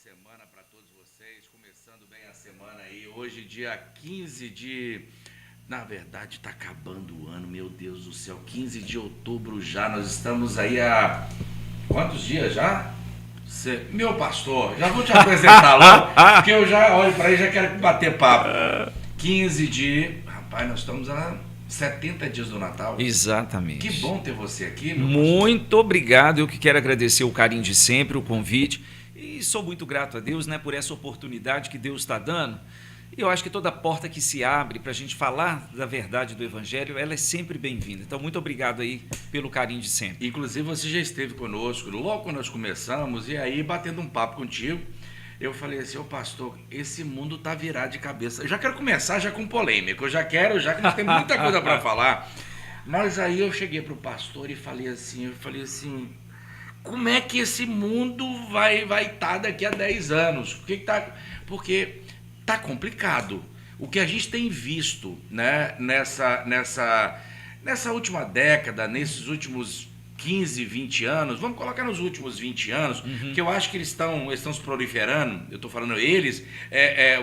semana para todos vocês, começando bem a semana aí, hoje dia 15 de... Na verdade está acabando o ano, meu Deus do céu, 15 de outubro já, nós estamos aí há... Quantos dias já? Meu pastor, já vou te apresentar logo, porque eu já olho para ele e já quero bater papo. 15 de... Rapaz, nós estamos há 70 dias do Natal. Exatamente. Que bom ter você aqui, meu Muito obrigado, eu que quero agradecer o carinho de sempre, o convite, e sou muito grato a Deus, né, por essa oportunidade que Deus está dando. E eu acho que toda porta que se abre para a gente falar da verdade do Evangelho, ela é sempre bem-vinda. Então, muito obrigado aí pelo carinho de sempre. Inclusive, você já esteve conosco logo quando nós começamos, e aí, batendo um papo contigo, eu falei assim, ô pastor, esse mundo tá virado de cabeça. Eu já quero começar já com polêmica, já que nós temos muita coisa para falar. Mas aí eu cheguei pro pastor e falei assim, como é que esse mundo vai estar daqui a 10 anos? Porque tá complicado. O que a gente tem visto, né, nessa última década, nesses últimos 15, 20 anos, vamos colocar nos últimos 20 anos, que eu acho que eles estão se proliferando, eu estou falando eles,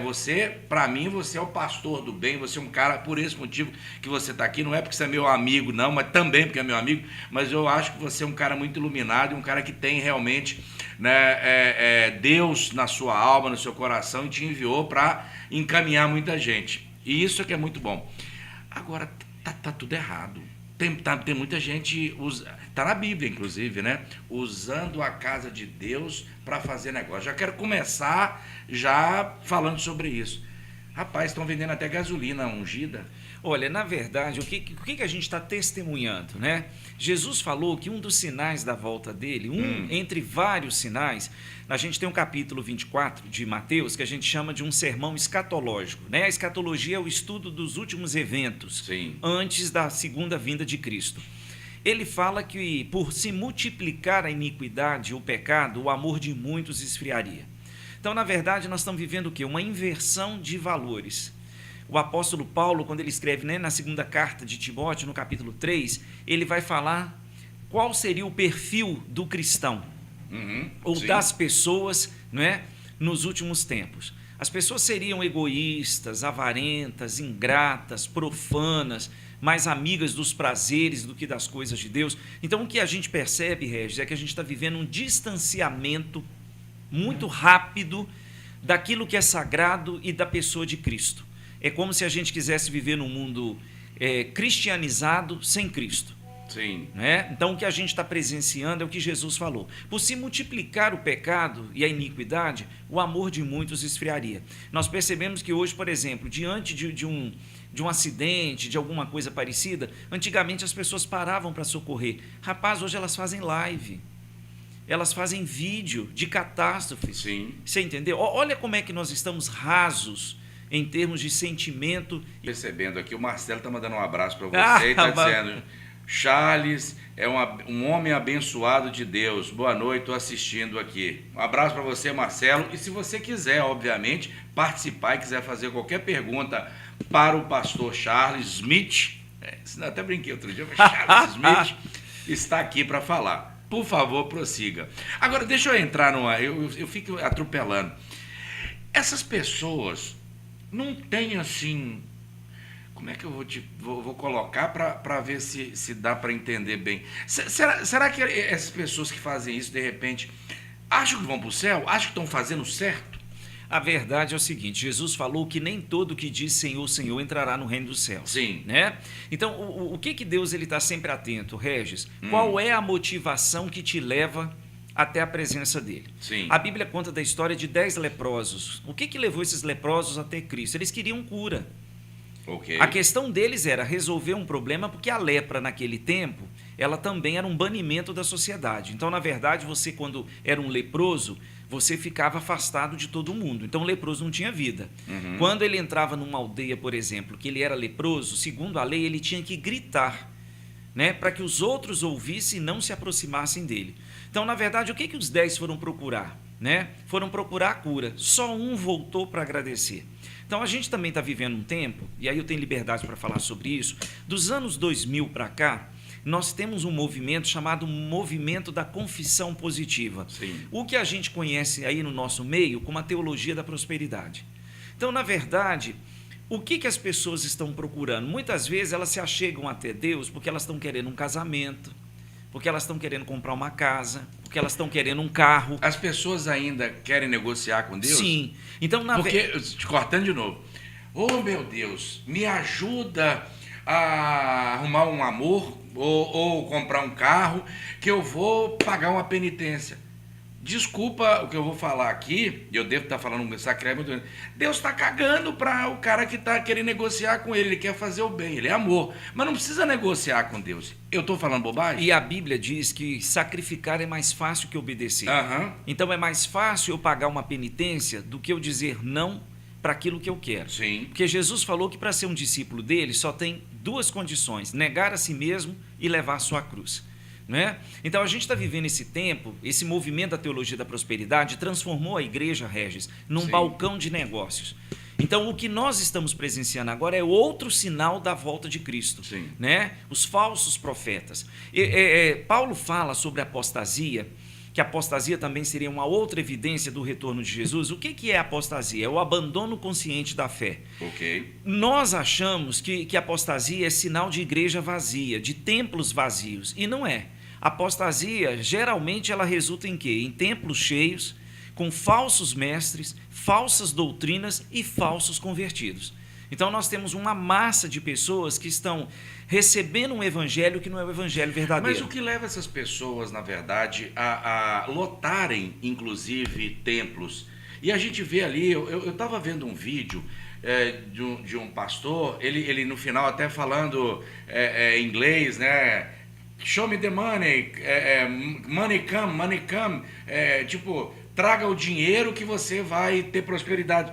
você, para mim, você é o pastor do bem, você é um cara, por esse motivo que você está aqui, não é porque você é meu amigo, não, mas também porque é meu amigo, mas eu acho que você é um cara muito iluminado, um cara que tem realmente, né, Deus na sua alma, no seu coração, e te enviou para encaminhar muita gente, e isso é que é muito bom. Agora, tá tudo errado. Tem muita gente, está na Bíblia inclusive, né? Usando a casa de Deus para fazer negócio. Já quero começar já falando sobre isso. Rapaz, estão vendendo até gasolina ungida. Olha, na verdade, o que a gente está testemunhando, né? Jesus falou que um dos sinais da volta dele, entre vários sinais, a gente tem um capítulo 24 de Mateus que a gente chama de um sermão escatológico, né? A escatologia é o estudo dos últimos eventos, Sim, antes da segunda vinda de Cristo. Ele fala que por se multiplicar a iniquidade, o pecado, o amor de muitos esfriaria. Então, na verdade, nós estamos vivendo o quê? Uma inversão de valores. O apóstolo Paulo, quando ele escreve, né, na segunda carta de Timóteo, no capítulo 3, ele vai falar qual seria o perfil do cristão, ou sim, das pessoas, não é, nos últimos tempos. As pessoas seriam egoístas, avarentas, ingratas, profanas, mais amigas dos prazeres do que das coisas de Deus. Então, o que a gente percebe, Regis, é que a gente está vivendo um distanciamento muito rápido daquilo que é sagrado e da pessoa de Cristo. É como se a gente quisesse viver num mundo cristianizado sem Cristo. sim. Né? Então, o que a gente está presenciando é o que Jesus falou. Por se multiplicar o pecado e a iniquidade, o amor de muitos esfriaria. Nós percebemos que hoje, por exemplo, diante de um acidente, de alguma coisa parecida, antigamente as pessoas paravam para socorrer. Rapaz, hoje elas fazem live. Elas fazem vídeo de catástrofes. Sim. Você entendeu? Olha como é que nós estamos rasos em termos de sentimento. Percebendo aqui, o Marcelo está mandando um abraço para você e está dizendo... Charles é um homem abençoado de Deus. Boa noite, estou assistindo aqui. Um abraço para você, Marcelo. E se você quiser, obviamente, participar e quiser fazer qualquer pergunta para o pastor Charles Smith, até brinquei outro dia, mas Charles Smith está aqui para falar. Por favor, prossiga. Agora, deixa eu entrar numa... Eu fico atropelando. Essas pessoas não têm assim... Como é que eu vou colocar para ver se dá para entender bem? Será que essas pessoas que fazem isso, de repente, acham que vão para o céu? Acham que estão fazendo certo? A verdade é o seguinte, Jesus falou que nem todo que diz Senhor, Senhor entrará no reino dos céus. Sim. Né? Então, o que Deus está sempre atento, Regis? Qual é a motivação que te leva até a presença dele? Sim. A Bíblia conta da história de 10 leprosos. O que levou esses leprosos até Cristo? Eles queriam cura. Okay. A questão deles era resolver um problema, porque a lepra naquele tempo, ela também era um banimento da sociedade. Então, na verdade, você quando era um leproso, você ficava afastado de todo mundo. Então, o leproso não tinha vida. Quando ele entrava numa aldeia, por exemplo, que ele era leproso, segundo a lei, ele tinha que gritar, né, para que os outros ouvissem e não se aproximassem dele. Então, na verdade, o que os 10 foram procurar? Né? Foram procurar a cura. Só um voltou para agradecer. Então, a gente também está vivendo um tempo, e aí eu tenho liberdade para falar sobre isso, dos anos 2000 para cá, nós temos um movimento chamado movimento da confissão positiva. Sim. O que a gente conhece aí no nosso meio como a teologia da prosperidade. Então, na verdade, o que as pessoas estão procurando? Muitas vezes elas se achegam até Deus porque elas estão querendo um casamento, porque elas estão querendo comprar uma casa, porque elas estão querendo um carro. As pessoas ainda querem negociar com Deus? Sim. Então, porque, te cortando de novo, oh meu Deus, me ajuda a arrumar um amor ou comprar um carro que eu vou pagar uma penitência. Desculpa o que eu vou falar aqui, eu devo estar falando um sacrément muito grande. Deus está cagando para o cara que está querendo negociar com ele quer fazer o bem, ele é amor, mas não precisa negociar com Deus. Eu estou falando bobagem? E a Bíblia diz que sacrificar é mais fácil que obedecer. Então é mais fácil eu pagar uma penitência do que eu dizer não para aquilo que eu quero. Sim. Porque Jesus falou que para ser um discípulo dele só tem duas condições: negar a si mesmo e levar a sua cruz. Né? Então a gente está vivendo esse tempo, esse movimento da teologia da prosperidade transformou a igreja, Regis, num Sim. balcão de negócios. Então o que nós estamos presenciando agora é outro sinal da volta de Cristo. Sim. Né? Os falsos profetas. Paulo fala sobre a apostasia, que a apostasia também seria uma outra evidência do retorno de Jesus. O que é apostasia? É o abandono consciente da fé. Ok. Nós achamos que apostasia é sinal de igreja vazia, de templos vazios, e não é. Apostasia, geralmente, ela resulta em quê? Em templos cheios, com falsos mestres, falsas doutrinas e falsos convertidos. Então, nós temos uma massa de pessoas que estão recebendo um evangelho que não é o evangelho verdadeiro. Mas o que leva essas pessoas, na verdade, a lotarem, inclusive, templos? E a gente vê ali, eu estava vendo um vídeo de um pastor, ele no final até falando em inglês, né? Show me the money, money come, tipo, traga o dinheiro que você vai ter prosperidade.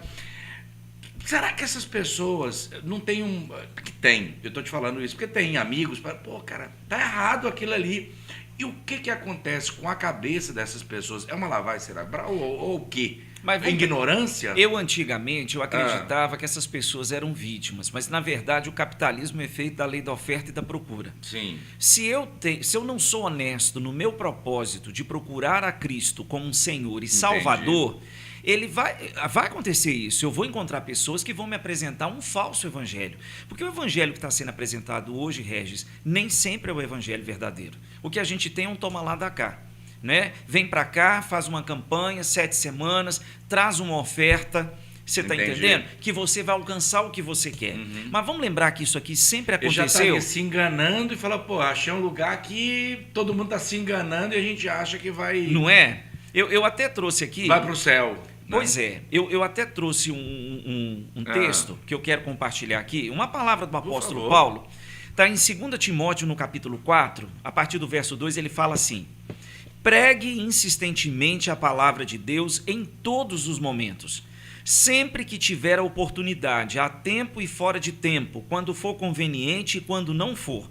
Será que essas pessoas não têm que tem, eu estou te falando isso, porque tem amigos, pô, cara, tá errado aquilo ali. E o que acontece com a cabeça dessas pessoas? É uma lavagem cerebral ou o quê? Mas ignorância? Antigamente, eu acreditava que essas pessoas eram vítimas, mas, na verdade, o capitalismo é feito da lei da oferta e da procura. Sim. Se eu não sou honesto no meu propósito de procurar a Cristo como um Senhor e Salvador, vai acontecer isso. Eu vou encontrar pessoas que vão me apresentar um falso evangelho. Porque o evangelho que está sendo apresentado hoje, Regis, nem sempre é o evangelho verdadeiro. O que a gente tem é um toma lá da cá. Né? Vem para cá, faz uma campanha, 7 semanas, traz uma oferta, você está entendendo? Que você vai alcançar o que você quer. Uhum. Mas vamos lembrar que isso aqui sempre aconteceu. Ele já está se enganando e fala, pô, achei um lugar que todo mundo está se enganando e a gente acha que vai... Não é? Eu até trouxe aqui... Vai para o céu. Pois é, eu até trouxe um texto que eu quero compartilhar aqui, uma palavra do apóstolo Paulo, está em 2 Timóteo, no capítulo 4, a partir do verso 2, ele fala assim: pregue insistentemente a palavra de Deus em todos os momentos, sempre que tiver a oportunidade, a tempo e fora de tempo, quando for conveniente e quando não for.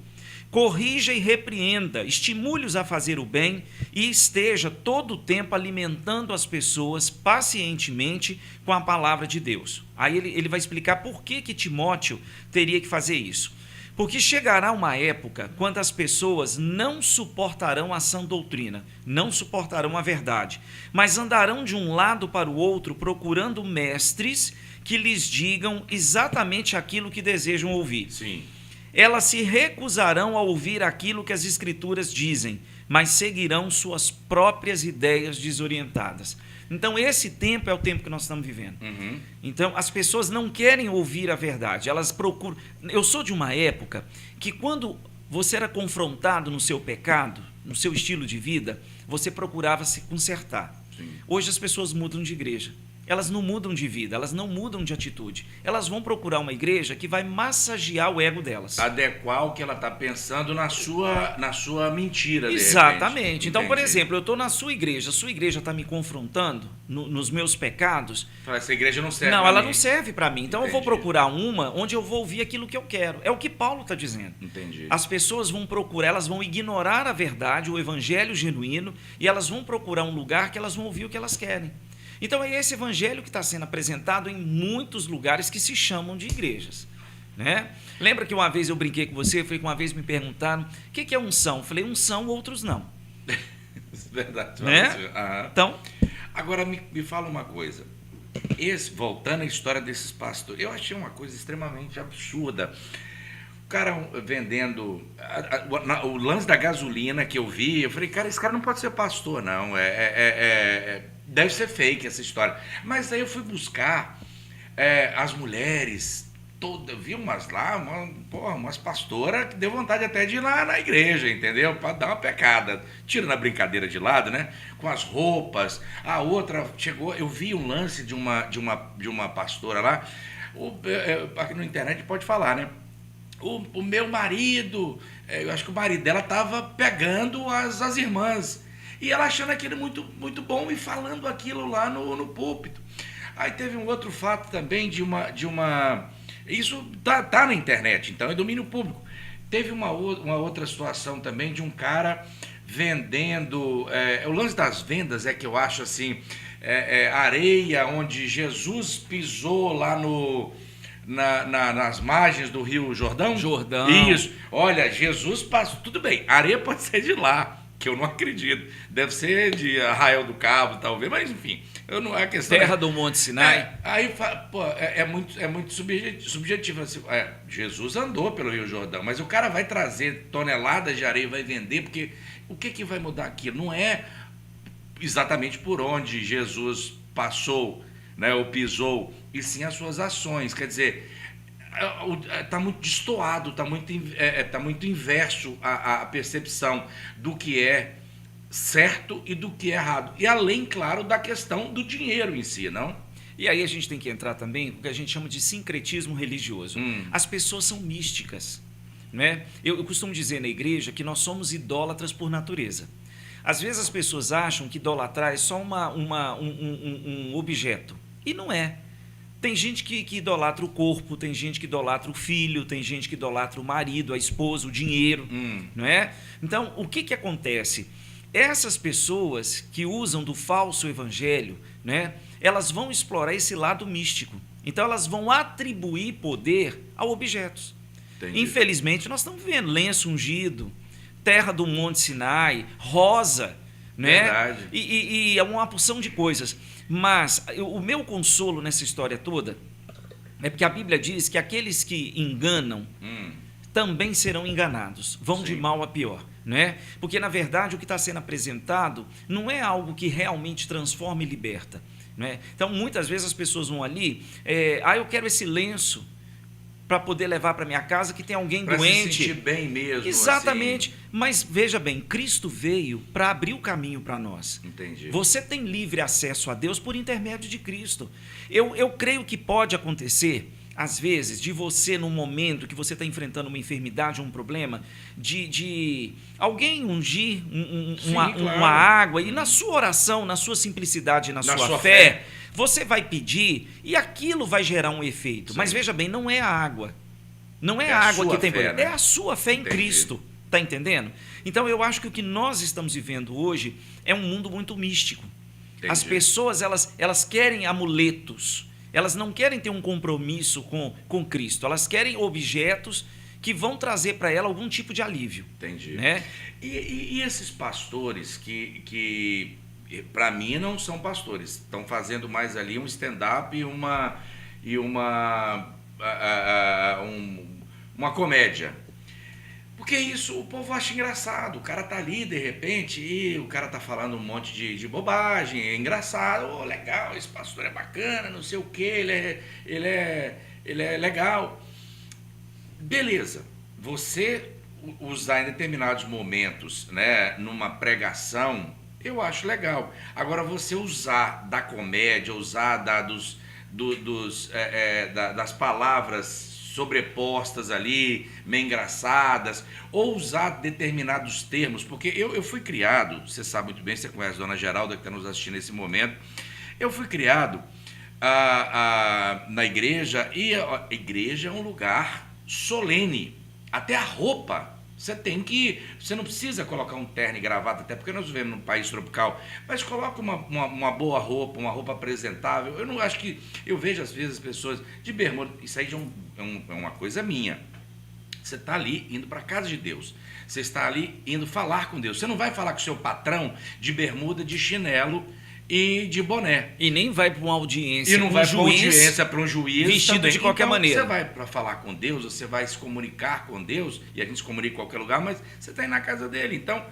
Corrija e repreenda, estimule-os a fazer o bem e esteja todo o tempo alimentando as pessoas pacientemente com a palavra de Deus. Aí ele vai explicar por que Timóteo teria que fazer isso. Porque chegará uma época quando as pessoas não suportarão a sã doutrina, não suportarão a verdade, mas andarão de um lado para o outro procurando mestres que lhes digam exatamente aquilo que desejam ouvir. Sim. Elas se recusarão a ouvir aquilo que as Escrituras dizem, mas seguirão suas próprias ideias desorientadas. Então, esse tempo é o tempo que nós estamos vivendo. Uhum. Então, as pessoas não querem ouvir a verdade, elas procuram... Eu sou de uma época que, quando você era confrontado no seu pecado, no seu estilo de vida, você procurava se consertar. Sim. Hoje as pessoas mudam de igreja. Elas não mudam de vida, elas não mudam de atitude. Elas vão procurar uma igreja que vai massagear o ego delas. Adequar o que ela está pensando na sua mentira. Exatamente. Então, por exemplo, eu estou na sua igreja, a sua igreja está me confrontando nos meus pecados. Fala, essa igreja não serve. Não, ela não serve para mim. Então, Entendi. eu vou procurar uma onde eu vou ouvir aquilo que eu quero. É o que Paulo está dizendo. Entendi. As pessoas vão procurar, elas vão ignorar a verdade, o evangelho genuíno, e elas vão procurar um lugar que elas vão ouvir o que elas querem. Então é esse evangelho que está sendo apresentado em muitos lugares que se chamam de igrejas. né? Lembra que uma vez eu brinquei com você, foi que uma vez me perguntaram o que é unção? Eu falei, uns são, outros não. Verdade. Né? Então, agora me fala uma coisa. Voltando à história desses pastores, eu achei uma coisa extremamente absurda. O cara vendendo o lance da gasolina que eu vi, eu falei, cara, esse cara não pode ser pastor, não. Deve ser fake essa história. Mas aí eu fui buscar as mulheres. Eu vi umas lá, umas pastoras que deu vontade até de ir lá na igreja, entendeu? Para dar uma pecada. Tira na brincadeira de lado, né? Com as roupas. A outra chegou, eu vi um lance de uma pastora lá, aqui na internet pode falar, né? O meu marido, eu acho que o marido dela estava pegando as irmãs. E ela achando aquilo muito, muito bom e falando aquilo lá no púlpito. Aí teve um outro fato também de uma isso tá na internet, então é domínio público. Teve uma outra situação também de um cara vendendo, o lance das vendas é que eu acho assim, areia onde Jesus pisou lá nas margens do Rio Jordão. Isso, olha, Jesus passou, tudo bem, areia pode ser de lá, que eu não acredito, deve ser de Arraial do Cabo, talvez, mas enfim, a questão Terra do Monte Sinai. Aí, pô, é muito subjetivo. Assim, Jesus andou pelo Rio Jordão, mas o cara vai trazer toneladas de areia e vai vender, porque o que vai mudar aquilo? Não é exatamente por onde Jesus passou, né, ou pisou, e sim as suas ações. Quer dizer, está muito destoado, está muito inverso a percepção do que é certo e do que é errado. E além, claro, da questão do dinheiro em si, não? E aí a gente tem que entrar também no que a gente chama de sincretismo religioso. As pessoas são místicas, né? Eu costumo dizer na igreja que nós somos idólatras por natureza. Às vezes as pessoas acham que idolatrar é só um objeto. E não é. Tem gente que idolatra o corpo, tem gente que idolatra o filho, tem gente que idolatra o marido, a esposa, o dinheiro, não é? Então, o que acontece? Essas pessoas que usam do falso evangelho, né, elas vão explorar esse lado místico. Então, elas vão atribuir poder a objetos. Entendi. Infelizmente, nós estamos vendo lenço ungido, terra do Monte Sinai, rosa, né? Verdade. E é uma porção de coisas. Mas o meu consolo nessa história toda é porque a Bíblia diz que aqueles que enganam também serão enganados, vão Sim. de mal a pior. Né? Porque, na verdade, o que está sendo apresentado não é algo que realmente transforma e liberta. Né? Então, muitas vezes as pessoas vão ali, eu quero esse lenço para poder levar para minha casa que tem alguém pra doente. Se sentir bem mesmo. Exatamente. Assim. Mas, veja bem, Cristo veio para abrir o caminho para nós. Entendi. Você tem livre acesso a Deus por intermédio de Cristo. Eu creio que pode acontecer, às vezes, de você, num momento que você está enfrentando uma enfermidade ou um problema, de alguém ungir uma água, e na sua oração, na sua simplicidade, na sua fé, você vai pedir e aquilo vai gerar um efeito. Sim. Mas veja bem, não é a água. Não é a água que tem poder, né? É a sua fé em Cristo. Está entendendo? Então, eu acho que o que nós estamos vivendo hoje é um mundo muito místico. Entendi. As pessoas, elas querem amuletos. Elas não querem ter um compromisso com Cristo. Elas querem objetos que vão trazer para ela algum tipo de alívio. Entendi. Né? E esses pastores que para mim não são pastores, estão fazendo mais ali um stand-up e uma comédia. Porque isso o povo acha engraçado. O cara tá ali, de repente, e o cara tá falando um monte de bobagem, é engraçado, legal, esse pastor é bacana, não sei o que, ele é legal. Beleza, você usar em determinados momentos, né, numa pregação, eu acho legal. Agora, você usar da comédia, usar das palavras sobrepostas ali, meio engraçadas, ou usar determinados termos, porque eu fui criado, você sabe muito bem, você conhece a dona Geralda que está nos assistindo nesse momento, eu fui criado na igreja, e a igreja é um lugar solene, até a roupa, Você não precisa colocar um terno e gravata, até porque nós vivemos num país tropical, mas coloca uma boa roupa, uma roupa apresentável. Eu não acho que. Eu vejo às vezes as pessoas de bermuda, isso aí já é uma coisa minha. Você está ali indo para a casa de Deus. Você está ali indo falar com Deus. Você não vai falar com o seu patrão de bermuda, de chinelo e de boné. E nem vai para uma audiência. E não vai para uma audiência, para um juiz. Vestido também. de qualquer então, maneira. Você vai para falar com Deus, você vai se comunicar com Deus, e a gente se comunica em qualquer lugar, mas você está aí na casa dele. Então,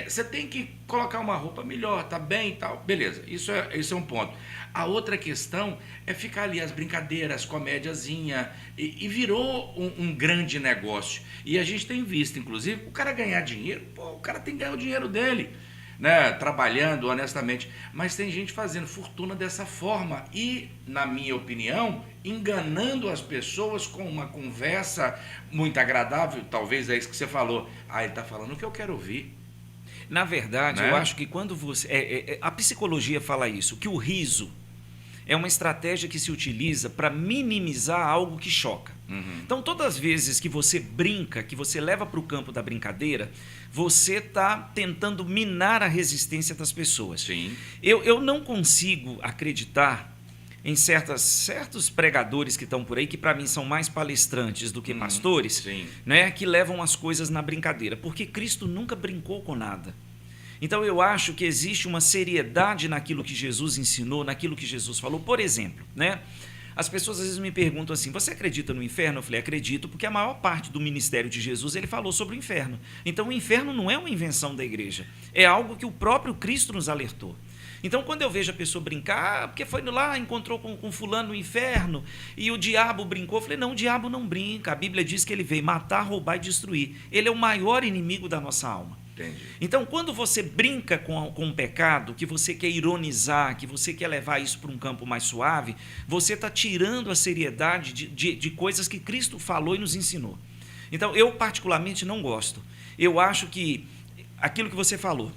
você tem que colocar uma roupa melhor, tá bem e tal. Beleza, isso é um ponto. A outra questão é ficar ali as brincadeiras, comédiazinha, e virou um grande negócio. E a gente tem visto, inclusive, o cara ganhar dinheiro, o cara tem que ganhar o dinheiro dele, né? Trabalhando honestamente. Mas tem gente fazendo fortuna dessa forma e, na minha opinião, enganando as pessoas com uma conversa muito agradável. Talvez é isso que você falou. Ele está falando o que eu quero ouvir. Na verdade, Né? eu acho que quando você... a psicologia fala isso, que o riso é uma estratégia que se utiliza para minimizar algo que choca. Uhum. Então, todas as vezes que você brinca, que você leva para o campo da brincadeira, você está tentando minar a resistência das pessoas. Sim. Eu não consigo acreditar em certos pregadores que estão por aí, que para mim são mais palestrantes do que pastores, sim. né, que levam as coisas na brincadeira, porque Cristo nunca brincou com nada. Então eu acho que existe uma seriedade naquilo que Jesus ensinou, naquilo que Jesus falou. Por exemplo, né, as pessoas às vezes me perguntam assim, você acredita no inferno? Eu falei, acredito, porque a maior parte do ministério de Jesus, ele falou sobre o inferno. Então o inferno não é uma invenção da igreja, é algo que o próprio Cristo nos alertou. Então, quando eu vejo a pessoa brincar, porque foi lá, encontrou com fulano no inferno, e o diabo brincou, eu falei, não, o diabo não brinca, a Bíblia diz que ele veio matar, roubar e destruir. Ele é o maior inimigo da nossa alma. Entendi. Então, quando você brinca com um pecado, que você quer ironizar, que você quer levar isso para um campo mais suave, você está tirando a seriedade de coisas que Cristo falou e nos ensinou. Então, eu particularmente não gosto. Eu acho que aquilo que você falou,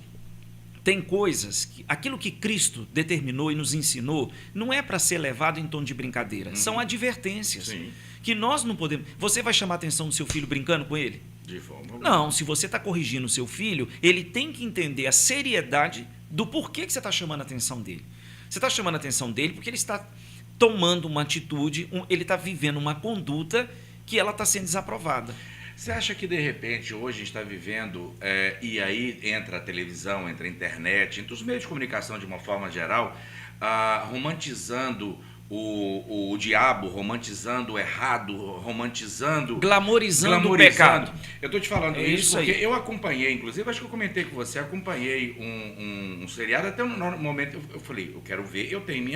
tem coisas, aquilo que Cristo determinou e nos ensinou, não é para ser levado em tom de brincadeira, são advertências. Sim. Que nós não podemos... Você vai chamar a atenção do seu filho brincando com ele? De forma alguma. Não, se você está corrigindo o seu filho, ele tem que entender a seriedade do porquê que você está chamando a atenção dele. Você está chamando a atenção dele porque ele está tomando uma atitude, ele está vivendo uma conduta que ela está sendo desaprovada. Você acha que, de repente, hoje a gente está vivendo, e aí entra a televisão, entra a internet, entra os meios de comunicação de uma forma geral, romantizando o diabo, romantizando o errado, romantizando... Glamorizando o pecado. Eu estou te falando É isso isso porque aí. eu acompanhei, inclusive, acho que eu comentei com você, acompanhei um seriado, até no momento eu falei, eu quero ver, eu tenho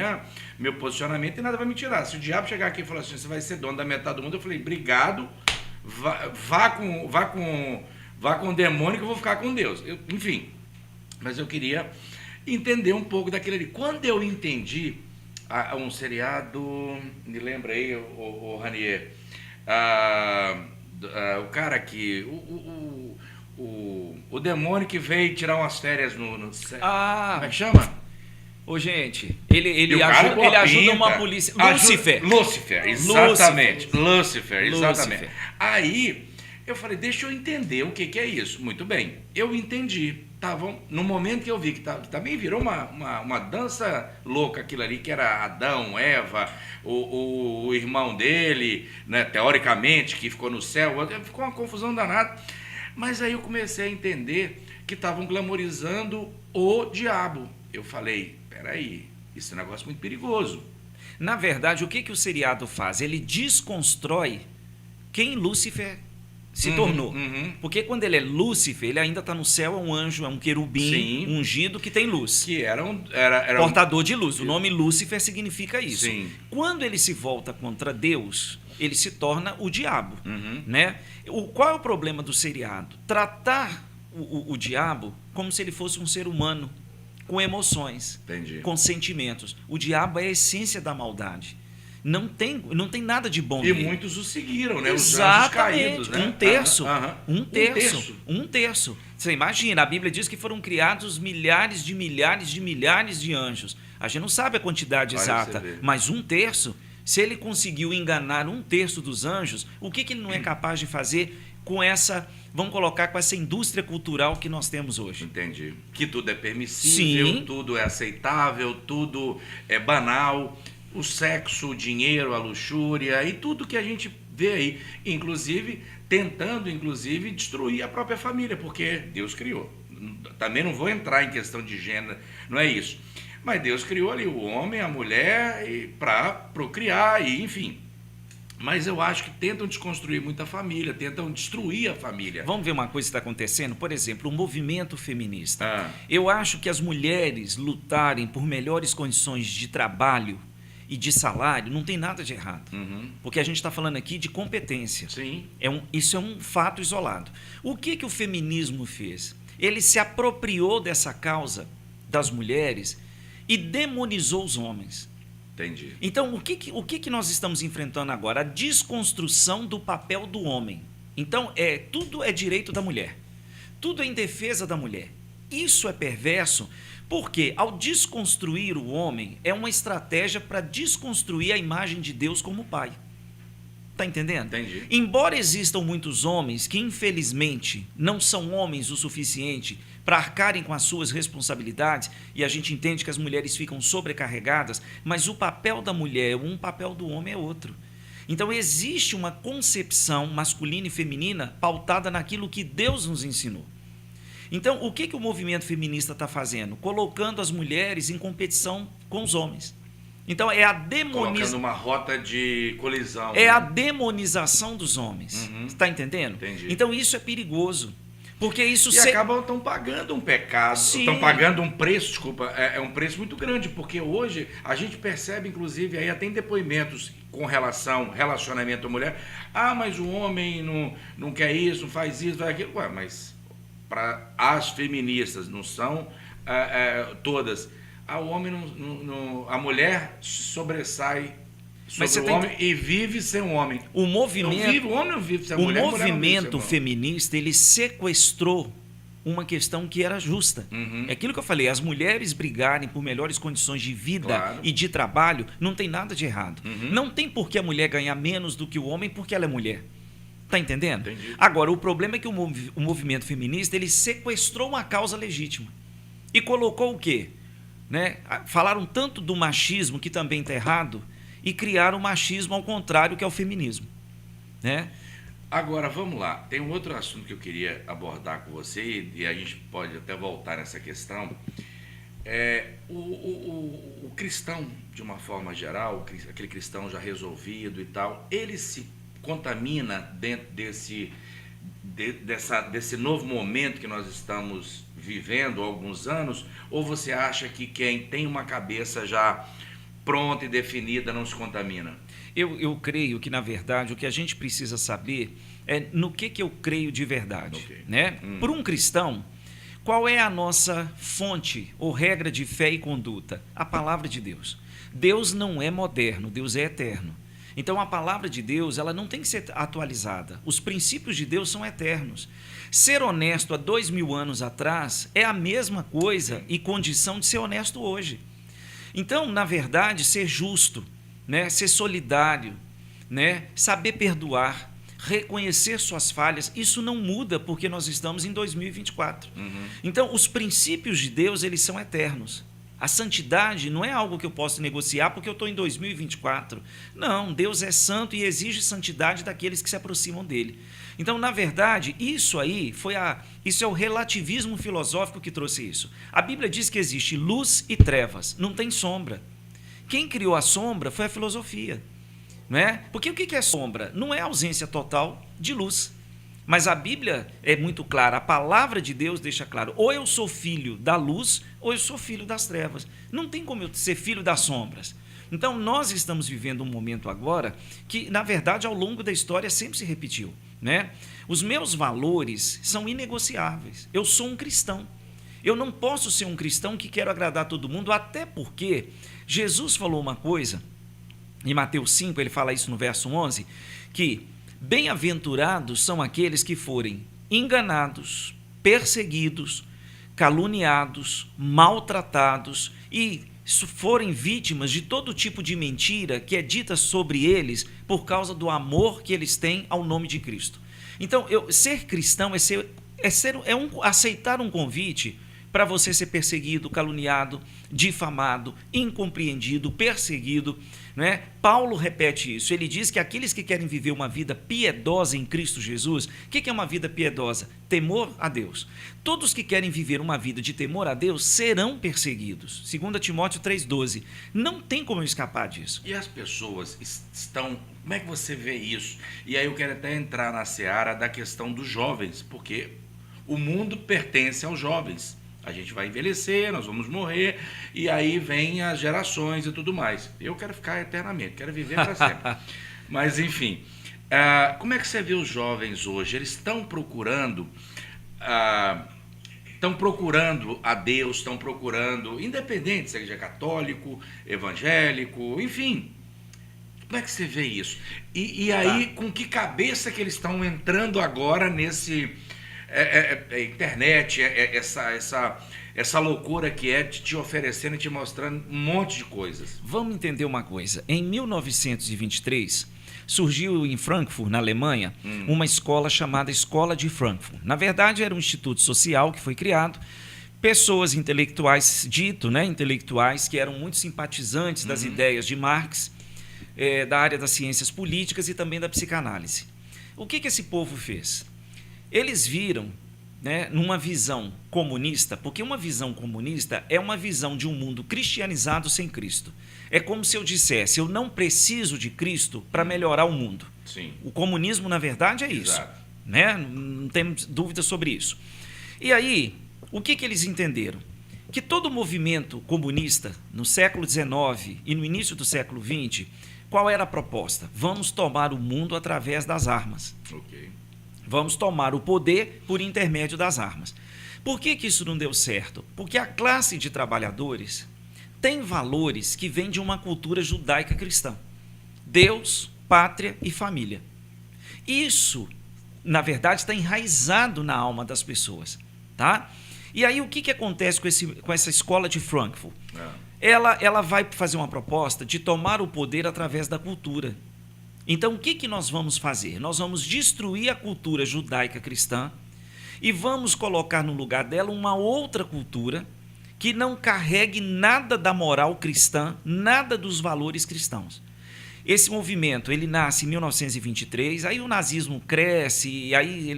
meu posicionamento e nada vai me tirar. Se o diabo chegar aqui e falar assim, você vai ser dono da metade do mundo, eu falei, obrigado, vá com o demônio que eu vou ficar com Deus. Enfim, mas eu queria entender um pouco daquele ali. Quando eu entendi um seriado, me lembra aí, o Ranier, o cara que, o demônio que veio tirar umas férias no como é que chama? Ô, gente, ele cara ajuda uma polícia... Lúcifer, exatamente. Lúcifer, exatamente. Lúcifer. Aí, eu falei, deixa eu entender o que é isso. Muito bem, eu entendi. No momento que eu vi que também virou uma dança louca aquilo ali, que era Adão, Eva, o irmão dele, né, teoricamente, que ficou no céu, ficou uma confusão danada. Mas aí eu comecei a entender que estavam glamorizando o diabo. Eu falei, peraí, isso é um negócio muito perigoso. Na verdade, o que o seriado faz? Ele desconstrói quem Lúcifer se tornou. Porque quando ele é Lúcifer, ele ainda está no céu, é um anjo, é um querubim, Sim. ungido que tem luz. Que era Portador de luz. O nome Lúcifer significa isso. Sim. Quando ele se volta contra Deus, ele se torna o diabo. Uhum. Né? Qual é o problema do seriado? Tratar o diabo como se ele fosse um ser humano, com emoções, Entendi. com sentimentos. O diabo é a essência da maldade. Não tem nada de bom E nele. muitos o seguiram, né? Exatamente. Os anjos caídos, né? Um terço. Você imagina, a Bíblia diz que foram criados milhares de anjos. A gente não sabe a quantidade Olha exata, você ver. mas um terço, se ele conseguiu enganar um terço dos anjos, o que ele não é capaz de fazer com essa vamos colocar, com essa indústria cultural que nós temos hoje. Entendi. Que tudo é permissível, Sim. tudo é aceitável, tudo é banal. O sexo, o dinheiro, a luxúria e tudo que a gente vê aí. Inclusive, tentando, destruir a própria família, porque Deus criou. Também não vou entrar em questão de gênero, não é isso. Mas Deus criou ali o homem, a mulher, para procriar, e enfim. Mas eu acho que tentam desconstruir muito a família, tentam destruir a família. Vamos ver uma coisa que está acontecendo? Por exemplo, o movimento feminista. Ah. Eu acho que as mulheres lutarem por melhores condições de trabalho e de salário não tem nada de errado. Uhum. Porque a gente está falando aqui de competência. Sim. Isso é um fato isolado. O que o feminismo fez? Ele se apropriou dessa causa das mulheres e demonizou os homens. Entendi. Então, o que nós estamos enfrentando agora? A desconstrução do papel do homem. Então, tudo é direito da mulher. Tudo é em defesa da mulher. Isso é perverso porque, ao desconstruir o homem, é uma estratégia para desconstruir a imagem de Deus como pai. Está entendendo? Entendi. Embora existam muitos homens que, infelizmente, não são homens o suficiente para arcarem com as suas responsabilidades, e a gente entende que as mulheres ficam sobrecarregadas, mas o papel da mulher é um, o papel do homem é outro. Então, existe uma concepção masculina e feminina pautada naquilo que Deus nos ensinou. Então, o que o movimento feminista está fazendo? Colocando as mulheres em competição com os homens. Então, é a Colocando uma rota de colisão. É a demonização dos homens. Uhum. Está entendendo? Entendi. Então, isso é perigoso. Porque isso Estão pagando um pecado, estão pagando um preço, desculpa, é um preço muito grande, porque hoje a gente percebe, inclusive, aí até em depoimentos com relacionamento à mulher, mas o homem não quer isso, não faz isso, faz aquilo. Ué, mas para as feministas, não são todas, a mulher sobressai sobre o homem e vive sem o homem. O o homem não vive sem a mulher. O movimento feminista, ele sequestrou uma questão que era justa. Uhum. É aquilo que eu falei, as mulheres brigarem por melhores condições de vida, claro, e de trabalho, não tem nada de errado. Uhum. Não tem por que a mulher ganhar menos do que o homem porque ela é mulher. Está entendendo? Entendi. Agora, o problema é que o movimento feminista, ele sequestrou uma causa legítima. E colocou o quê? Né? Falaram tanto do machismo, que também está errado, e criaram o machismo ao contrário, que é o feminismo. Né? Agora, vamos lá. Tem um outro assunto que eu queria abordar com você, e a gente pode até voltar nessa questão. O cristão, de uma forma geral, aquele cristão já resolvido e tal, ele se contamina dentro desse novo momento que nós estamos vivendo há alguns anos, ou você acha que quem tem uma cabeça já pronta e definida não se contamina? Eu creio que, na verdade, o que a gente precisa saber é no que eu creio de verdade. Okay. Né? Por um cristão, qual é a nossa fonte ou regra de fé e conduta? A palavra de Deus. Deus não é moderno, Deus é eterno. Então, a palavra de Deus, ela não tem que ser atualizada. Os princípios de Deus são eternos. Ser honesto há 2000 anos atrás é a mesma coisa e condição de ser honesto hoje. Então, na verdade, ser justo, né? Ser solidário, né? Saber perdoar, reconhecer suas falhas, isso não muda porque nós estamos em 2024. Uhum. Então, os princípios de Deus, eles são eternos. A santidade não é algo que eu posso negociar porque eu estou em 2024. Não, Deus é santo e exige santidade daqueles que se aproximam dele. Então, na verdade, isso é o relativismo filosófico que trouxe isso. A Bíblia diz que existe luz e trevas, não tem sombra. Quem criou a sombra foi a filosofia. Né? Porque o que é sombra? Não é ausência total de luz. Mas a Bíblia é muito clara, a palavra de Deus deixa claro, ou eu sou filho da luz, ou eu sou filho das trevas. Não tem como eu ser filho das sombras. Então, nós estamos vivendo um momento agora que, na verdade, ao longo da história sempre se repetiu. Né? Os meus valores são inegociáveis. Eu sou um cristão. Eu não posso ser um cristão que quero agradar todo mundo, até porque Jesus falou uma coisa, em Mateus 5, ele fala isso no verso 11, que bem-aventurados são aqueles que forem enganados, perseguidos, caluniados, maltratados e forem vítimas de todo tipo de mentira que é dita sobre eles por causa do amor que eles têm ao nome de Cristo. Então, ser cristão aceitar um convite para você ser perseguido, caluniado, difamado, incompreendido, perseguido. Né? Paulo repete isso. Ele diz que aqueles que querem viver uma vida piedosa em Cristo Jesus, o que é uma vida piedosa? Temor a Deus. Todos que querem viver uma vida de temor a Deus serão perseguidos. 2 Timóteo 3,12. Não tem como escapar disso. E as pessoas estão... Como é que você vê isso? E aí eu quero até entrar na seara da questão dos jovens, porque o mundo pertence aos jovens. A gente vai envelhecer, nós vamos morrer, e aí vem as gerações e tudo mais. Eu quero ficar eternamente, quero viver para sempre. Mas, enfim, como é que você vê os jovens hoje? Eles estão procurando a Deus, estão procurando, independente se é católico, evangélico, enfim. Como é que você vê isso? E aí, com que cabeça que eles estão entrando agora nesse... internet, essa loucura que é te oferecendo e te mostrando um monte de coisas. Vamos entender uma coisa. Em 1923, surgiu em Frankfurt, na Alemanha, uma escola chamada Escola de Frankfurt. Na verdade, era um instituto social que foi criado. Pessoas intelectuais, intelectuais, que eram muito simpatizantes das ideias de Marx, da área das ciências políticas e também da psicanálise. O que esse povo fez? Eles viram, numa visão comunista, porque uma visão comunista é uma visão de um mundo cristianizado sem Cristo. É como se eu dissesse, eu não preciso de Cristo para melhorar o mundo. Sim. O comunismo, na verdade, é isso. Exato. Não temos dúvida sobre isso. E aí, o que eles entenderam? Que todo movimento comunista, no século XIX e no início do século XX, qual era a proposta? Vamos tomar o mundo através das armas. Ok. Vamos tomar o poder por intermédio das armas. Por que isso não deu certo? Porque a classe de trabalhadores tem valores que vêm de uma cultura judaica cristã. Deus, pátria e família. Isso, na verdade, está enraizado na alma das pessoas. Tá? E aí o que acontece com essa escola de Frankfurt? Ela vai fazer uma proposta de tomar o poder através da cultura. Então, o que nós vamos fazer? Nós vamos destruir a cultura judaica cristã e vamos colocar no lugar dela uma outra cultura que não carregue nada da moral cristã, nada dos valores cristãos. Esse movimento, ele nasce em 1923, aí o nazismo cresce, e aí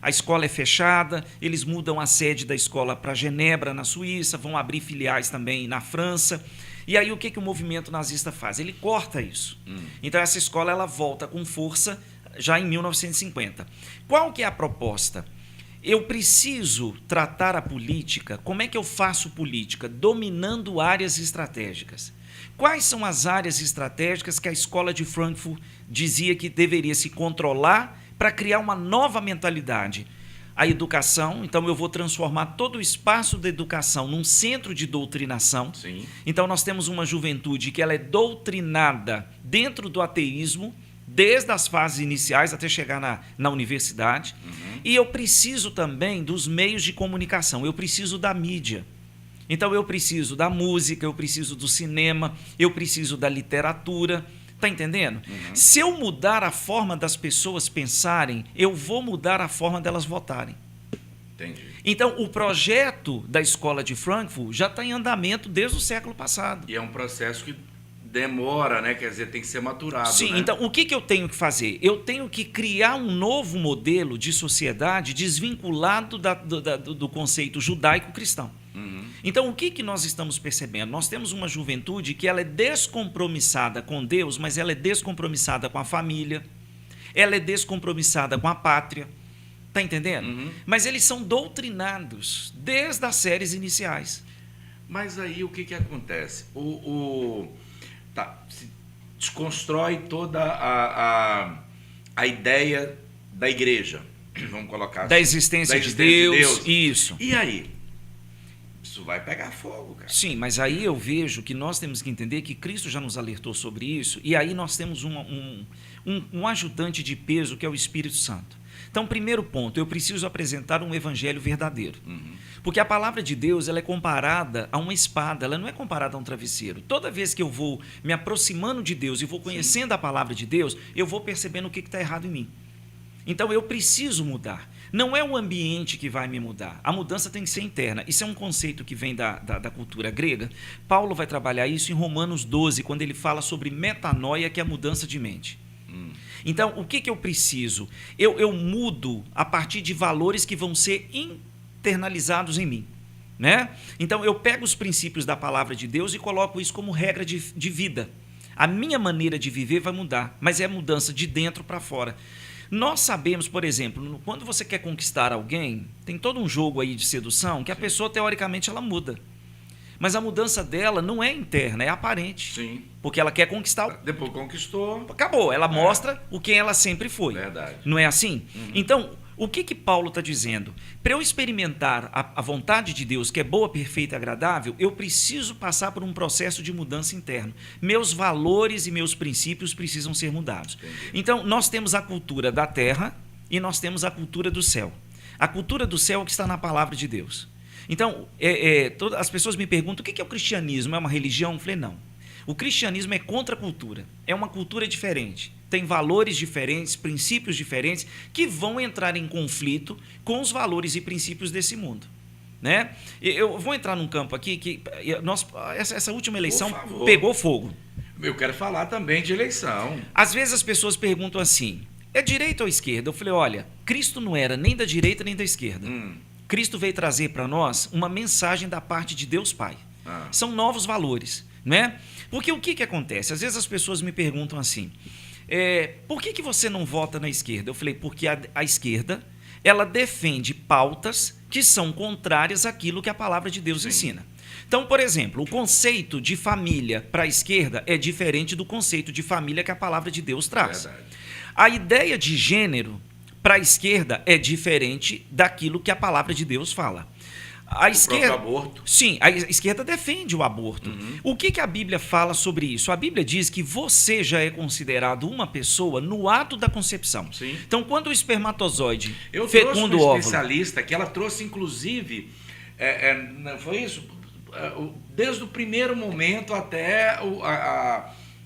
a escola é fechada, eles mudam a sede da escola para Genebra, na Suíça, vão abrir filiais também na França. E aí o que o movimento nazista faz? Ele corta isso. Então essa escola ela volta com força já em 1950. Qual que é a proposta? Eu preciso tratar a política. Como é que eu faço política? Dominando áreas estratégicas. Quais são as áreas estratégicas que a escola de Frankfurt dizia que deveria se controlar para criar uma nova mentalidade? A educação, então eu vou transformar todo o espaço da educação num centro de doutrinação. Sim. Então nós temos uma juventude que ela é doutrinada dentro do ateísmo, desde as fases iniciais até chegar na universidade. E eu preciso também dos meios de comunicação, eu preciso da mídia. Então eu preciso da música, eu preciso do cinema, eu preciso da literatura. Está entendendo? Se eu mudar a forma das pessoas pensarem, eu vou mudar a forma delas votarem. Entendi. Então, o projeto da escola de Frankfurt já está em andamento desde o século passado. E é um processo que demora, né? Quer dizer, tem que ser maturado. Sim, né? Então, o que eu tenho que fazer? Eu tenho que criar um novo modelo de sociedade desvinculado do conceito judaico-cristão. Então, o que nós estamos percebendo? Nós temos uma juventude que ela é descompromissada com Deus, mas ela é descompromissada com a família, ela é descompromissada com a pátria. Está entendendo? Mas eles são doutrinados desde as séries iniciais. Mas aí o que acontece? Se desconstrói toda a ideia da igreja, vamos colocar assim. Da existência de Deus. Isso. E aí? Isso vai pegar fogo, cara. Sim, mas aí eu vejo que nós temos que entender que Cristo já nos alertou sobre isso, e aí nós temos um ajudante de peso que é o Espírito Santo. Então, primeiro ponto, eu preciso apresentar um evangelho verdadeiro. Porque a palavra de Deus ela é comparada a uma espada, ela não é comparada a um travesseiro. Toda vez que eu vou me aproximando de Deus e vou conhecendo a palavra de Deus, eu vou percebendo o que está errado em mim. Então eu preciso mudar. Não é o ambiente que vai me mudar. A mudança tem que ser interna. Isso é um conceito que vem da cultura grega. Paulo vai trabalhar isso em Romanos 12, quando ele fala sobre metanoia, que é a mudança de mente. Então, o que eu preciso? Eu mudo a partir de valores que vão ser internalizados em mim. Né? Então, eu pego os princípios da palavra de Deus e coloco isso como regra de vida. A minha maneira de viver vai mudar, mas é mudança de dentro para fora. Nós sabemos, por exemplo, quando você quer conquistar alguém, tem todo um jogo aí de sedução que a pessoa, teoricamente, ela muda. Mas a mudança dela não é interna, é aparente. Sim. Porque ela quer conquistar. Depois conquistou. Acabou, ela mostra o quem ela sempre foi. Verdade. Não é assim? Então, o que Paulo está dizendo? Para eu experimentar a vontade de Deus, que é boa, perfeita e agradável, eu preciso passar por um processo de mudança interna. Meus valores e meus princípios precisam ser mudados. Entendi. Então, nós temos a cultura da terra e nós temos a cultura do céu. A cultura do céu é o que está na palavra de Deus. Então, as pessoas me perguntam, o que é o cristianismo? É uma religião? Eu falei, não. O cristianismo é contra a cultura. É uma cultura diferente. Tem valores diferentes, princípios diferentes, que vão entrar em conflito com os valores e princípios desse mundo. Né? Eu vou entrar num campo aqui que essa última eleição pegou fogo. Eu quero falar também de eleição. Às vezes as pessoas perguntam assim, é direita ou esquerda? Eu falei, olha, Cristo não era nem da direita nem da esquerda. Cristo veio trazer para nós uma mensagem da parte de Deus Pai. São novos valores. Né? Porque o que acontece? Às vezes as pessoas me perguntam assim, por que você não vota na esquerda? Eu falei, porque a esquerda ela defende pautas que são contrárias àquilo que a palavra de Deus ensina. Então, por exemplo, o conceito de família para a esquerda é diferente do conceito de família que a palavra de Deus traz. Verdade. A ideia de gênero para a esquerda é diferente daquilo que a palavra de Deus fala. A esquerda, aborto. Sim, a esquerda defende o aborto. O que a Bíblia fala sobre isso? A Bíblia diz que você já é considerado uma pessoa no ato da concepção. Sim. Então, quando o espermatozoide Eu fecunda trouxe o uma óvulo... especialista que ela trouxe, inclusive, não foi isso? Desde o primeiro momento até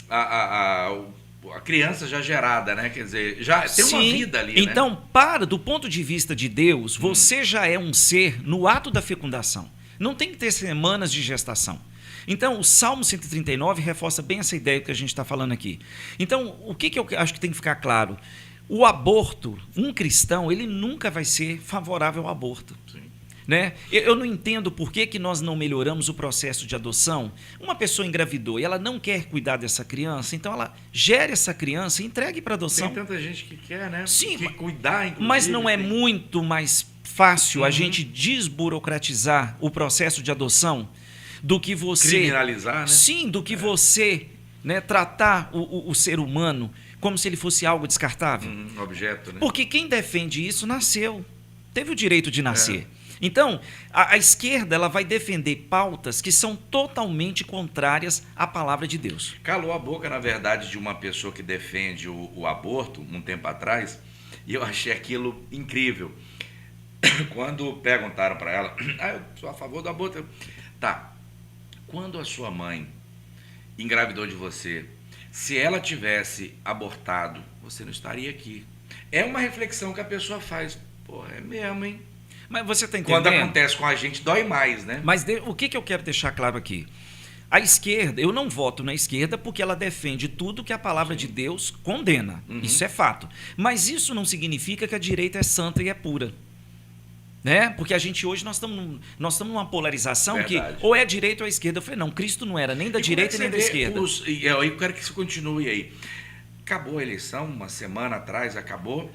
a criança já gerada, né? Quer dizer, já tem uma vida ali, então, do ponto de vista de Deus, você já é um ser no ato da fecundação. Não tem que ter semanas de gestação. Então, o Salmo 139 reforça bem essa ideia que a gente está falando aqui. Então, o que eu acho que tem que ficar claro? O aborto, um cristão, ele nunca vai ser favorável ao aborto. Sim. Né? Eu não entendo por que nós não melhoramos o processo de adoção. Uma pessoa engravidou e ela não quer cuidar dessa criança, então ela gere essa criança e entregue para adoção. Tem tanta gente que quer, né? Sim, que cuidar, inclusive. Mas não é muito mais fácil a gente desburocratizar o processo de adoção do que você... Criminalizar, né? Sim, do que você, né, tratar o ser humano como se ele fosse algo descartável. Objeto, né? Porque quem defende isso nasceu, teve o direito de nascer. Então, a esquerda ela vai defender pautas que são totalmente contrárias à palavra de Deus. Calou a boca, na verdade, de uma pessoa que defende o aborto, um tempo atrás, e eu achei aquilo incrível. Quando perguntaram para ela, eu sou a favor do aborto. Tá, quando a sua mãe engravidou de você, se ela tivesse abortado, você não estaria aqui. É uma reflexão que a pessoa faz. Pô, é mesmo, hein? Mas você está entendendo? Quando acontece com a gente, dói mais, né? Mas o que eu quero deixar claro aqui? A esquerda, eu não voto na esquerda porque ela defende tudo que a palavra de Deus condena. Isso é fato. Mas isso não significa que a direita é santa e é pura. Né? Porque a gente hoje nós estamos numa polarização. Verdade. Que ou é direita ou é esquerda. Eu falei, não, Cristo não era nem da direita nem da esquerda. Eu quero que isso continue aí. Acabou a eleição, uma semana atrás acabou.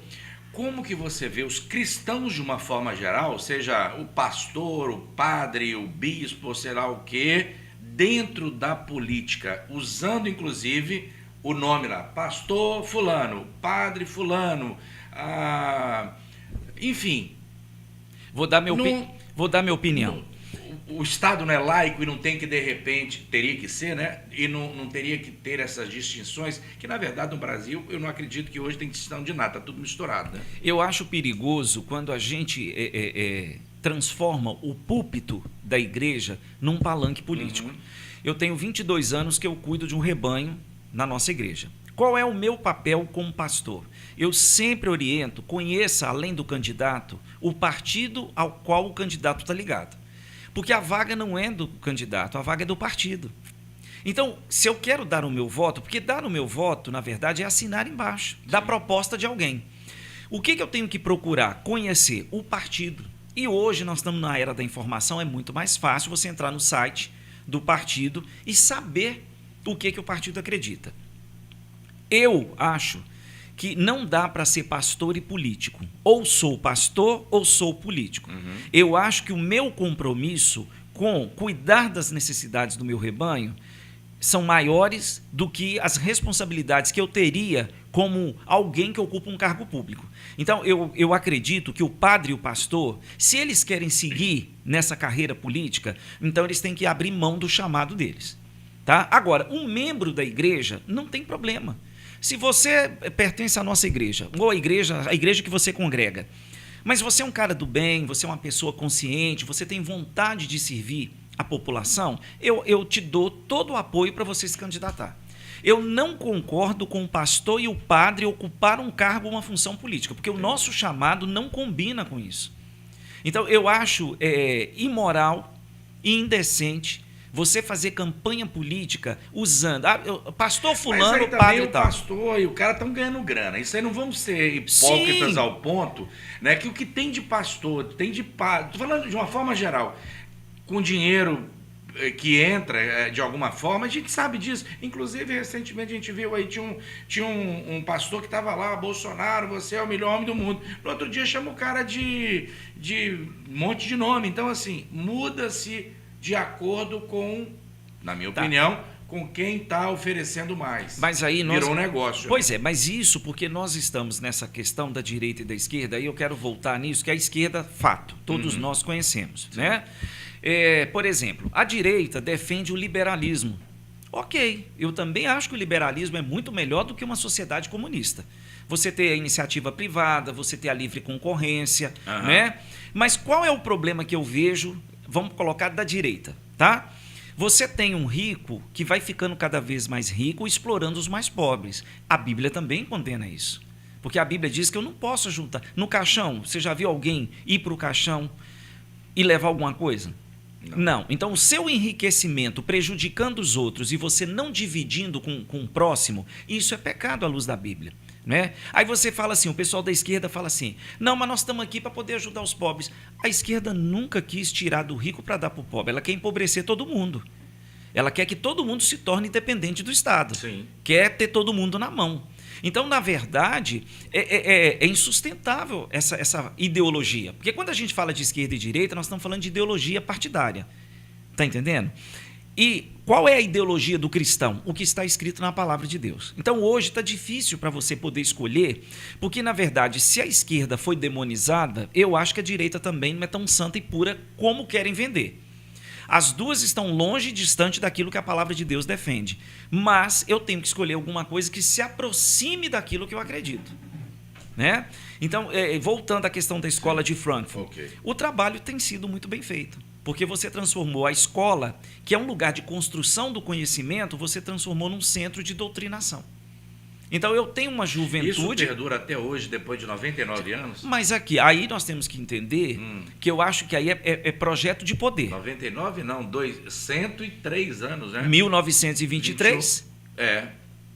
Como que você vê os cristãos de uma forma geral, seja o pastor, o padre, o bispo, sei lá o quê, dentro da política, usando inclusive o nome lá, pastor fulano, padre fulano, enfim. Vou dar minha opinião. O Estado não é laico e não tem que, de repente, teria que ser, né? E não teria que ter essas distinções, que na verdade no Brasil eu não acredito que hoje tem distinção de nada, tá tudo misturado, né? Eu acho perigoso quando a gente transforma o púlpito da igreja num palanque político. Eu tenho 22 anos que eu cuido de um rebanho na nossa igreja. Qual é o meu papel como pastor? Eu sempre oriento, conheça, além do candidato, o partido ao qual o candidato está ligado. Porque a vaga não é do candidato, a vaga é do partido. Então, se eu quero dar o meu voto, porque dar o meu voto, na verdade, é assinar embaixo da proposta de alguém. O que eu tenho que procurar? Conhecer o partido. E hoje nós estamos na era da informação, é muito mais fácil você entrar no site do partido e saber o que o partido acredita. Eu acho que não dá para ser pastor e político. Ou sou pastor ou sou político. Eu acho que o meu compromisso com cuidar das necessidades do meu rebanho são maiores do que as responsabilidades que eu teria como alguém que ocupa um cargo público. Então, eu acredito que o padre e o pastor, se eles querem seguir nessa carreira política, então eles têm que abrir mão do chamado deles. Tá? Agora, um membro da igreja não tem problema. Se você pertence à nossa igreja, ou a igreja que você congrega, mas você é um cara do bem, você é uma pessoa consciente, você tem vontade de servir a população, eu te dou todo o apoio para você se candidatar. Eu não concordo com o pastor e o padre ocupar um cargo ou uma função política, porque o nosso chamado não combina com isso. Então, eu acho imoral e indecente você fazer campanha política usando pastor fulano, padre e tal. O pastor e o cara estão ganhando grana. Isso aí não vamos ser hipócritas ao ponto, né, que o que tem de pastor, tem de padre, estou falando de uma forma geral, com dinheiro que entra de alguma forma, a gente sabe disso. Inclusive, recentemente a gente viu aí, tinha um pastor que estava lá, Bolsonaro, você é o melhor homem do mundo. No outro dia chama o cara de um monte de nome. Então, assim, muda-se de acordo com, na minha opinião, com quem está oferecendo mais. Mas aí virou um negócio. Pois é, mas isso porque nós estamos nessa questão da direita e da esquerda, aí eu quero voltar nisso, que a esquerda, fato, todos nós conhecemos, né? Por exemplo, a direita defende o liberalismo. Ok, eu também acho que o liberalismo é muito melhor do que uma sociedade comunista. Você ter a iniciativa privada, você ter a livre concorrência, né? Mas qual é o problema que eu vejo, vamos colocar da direita, tá? Você tem um rico que vai ficando cada vez mais rico, explorando os mais pobres. A Bíblia também condena isso. Porque a Bíblia diz que eu não posso juntar. No caixão, você já viu alguém ir para o caixão e levar alguma coisa? Não. Então, o seu enriquecimento prejudicando os outros e você não dividindo com o próximo, isso é pecado à luz da Bíblia. Né? Aí você fala assim, o pessoal da esquerda fala assim, não, mas nós estamos aqui para poder ajudar os pobres. A esquerda nunca quis tirar do rico para dar para o pobre, ela quer empobrecer todo mundo. Ela quer que todo mundo se torne independente do Estado. Sim. Quer ter todo mundo na mão. Então, na verdade, é insustentável essa ideologia. Porque quando a gente fala de esquerda e direita, nós estamos falando de ideologia partidária. Está entendendo? E qual é a ideologia do cristão? O que está escrito na palavra de Deus. Então, hoje está difícil para você poder escolher, porque, na verdade, se a esquerda foi demonizada, eu acho que a direita também não é tão santa e pura como querem vender. As duas estão longe e distante daquilo que a palavra de Deus defende. Mas eu tenho que escolher alguma coisa que se aproxime daquilo que eu acredito. Né? Então, voltando à questão da escola de Frankfurt, o trabalho tem sido muito bem feito. Porque você transformou a escola, que é um lugar de construção do conhecimento, você transformou num centro de doutrinação. Então, eu tenho uma juventude... Isso perdura até hoje, depois de 99 anos? Mas aí nós temos que entender que eu acho que aí é projeto de poder. 99 não, 103 anos, né? 1923? 21.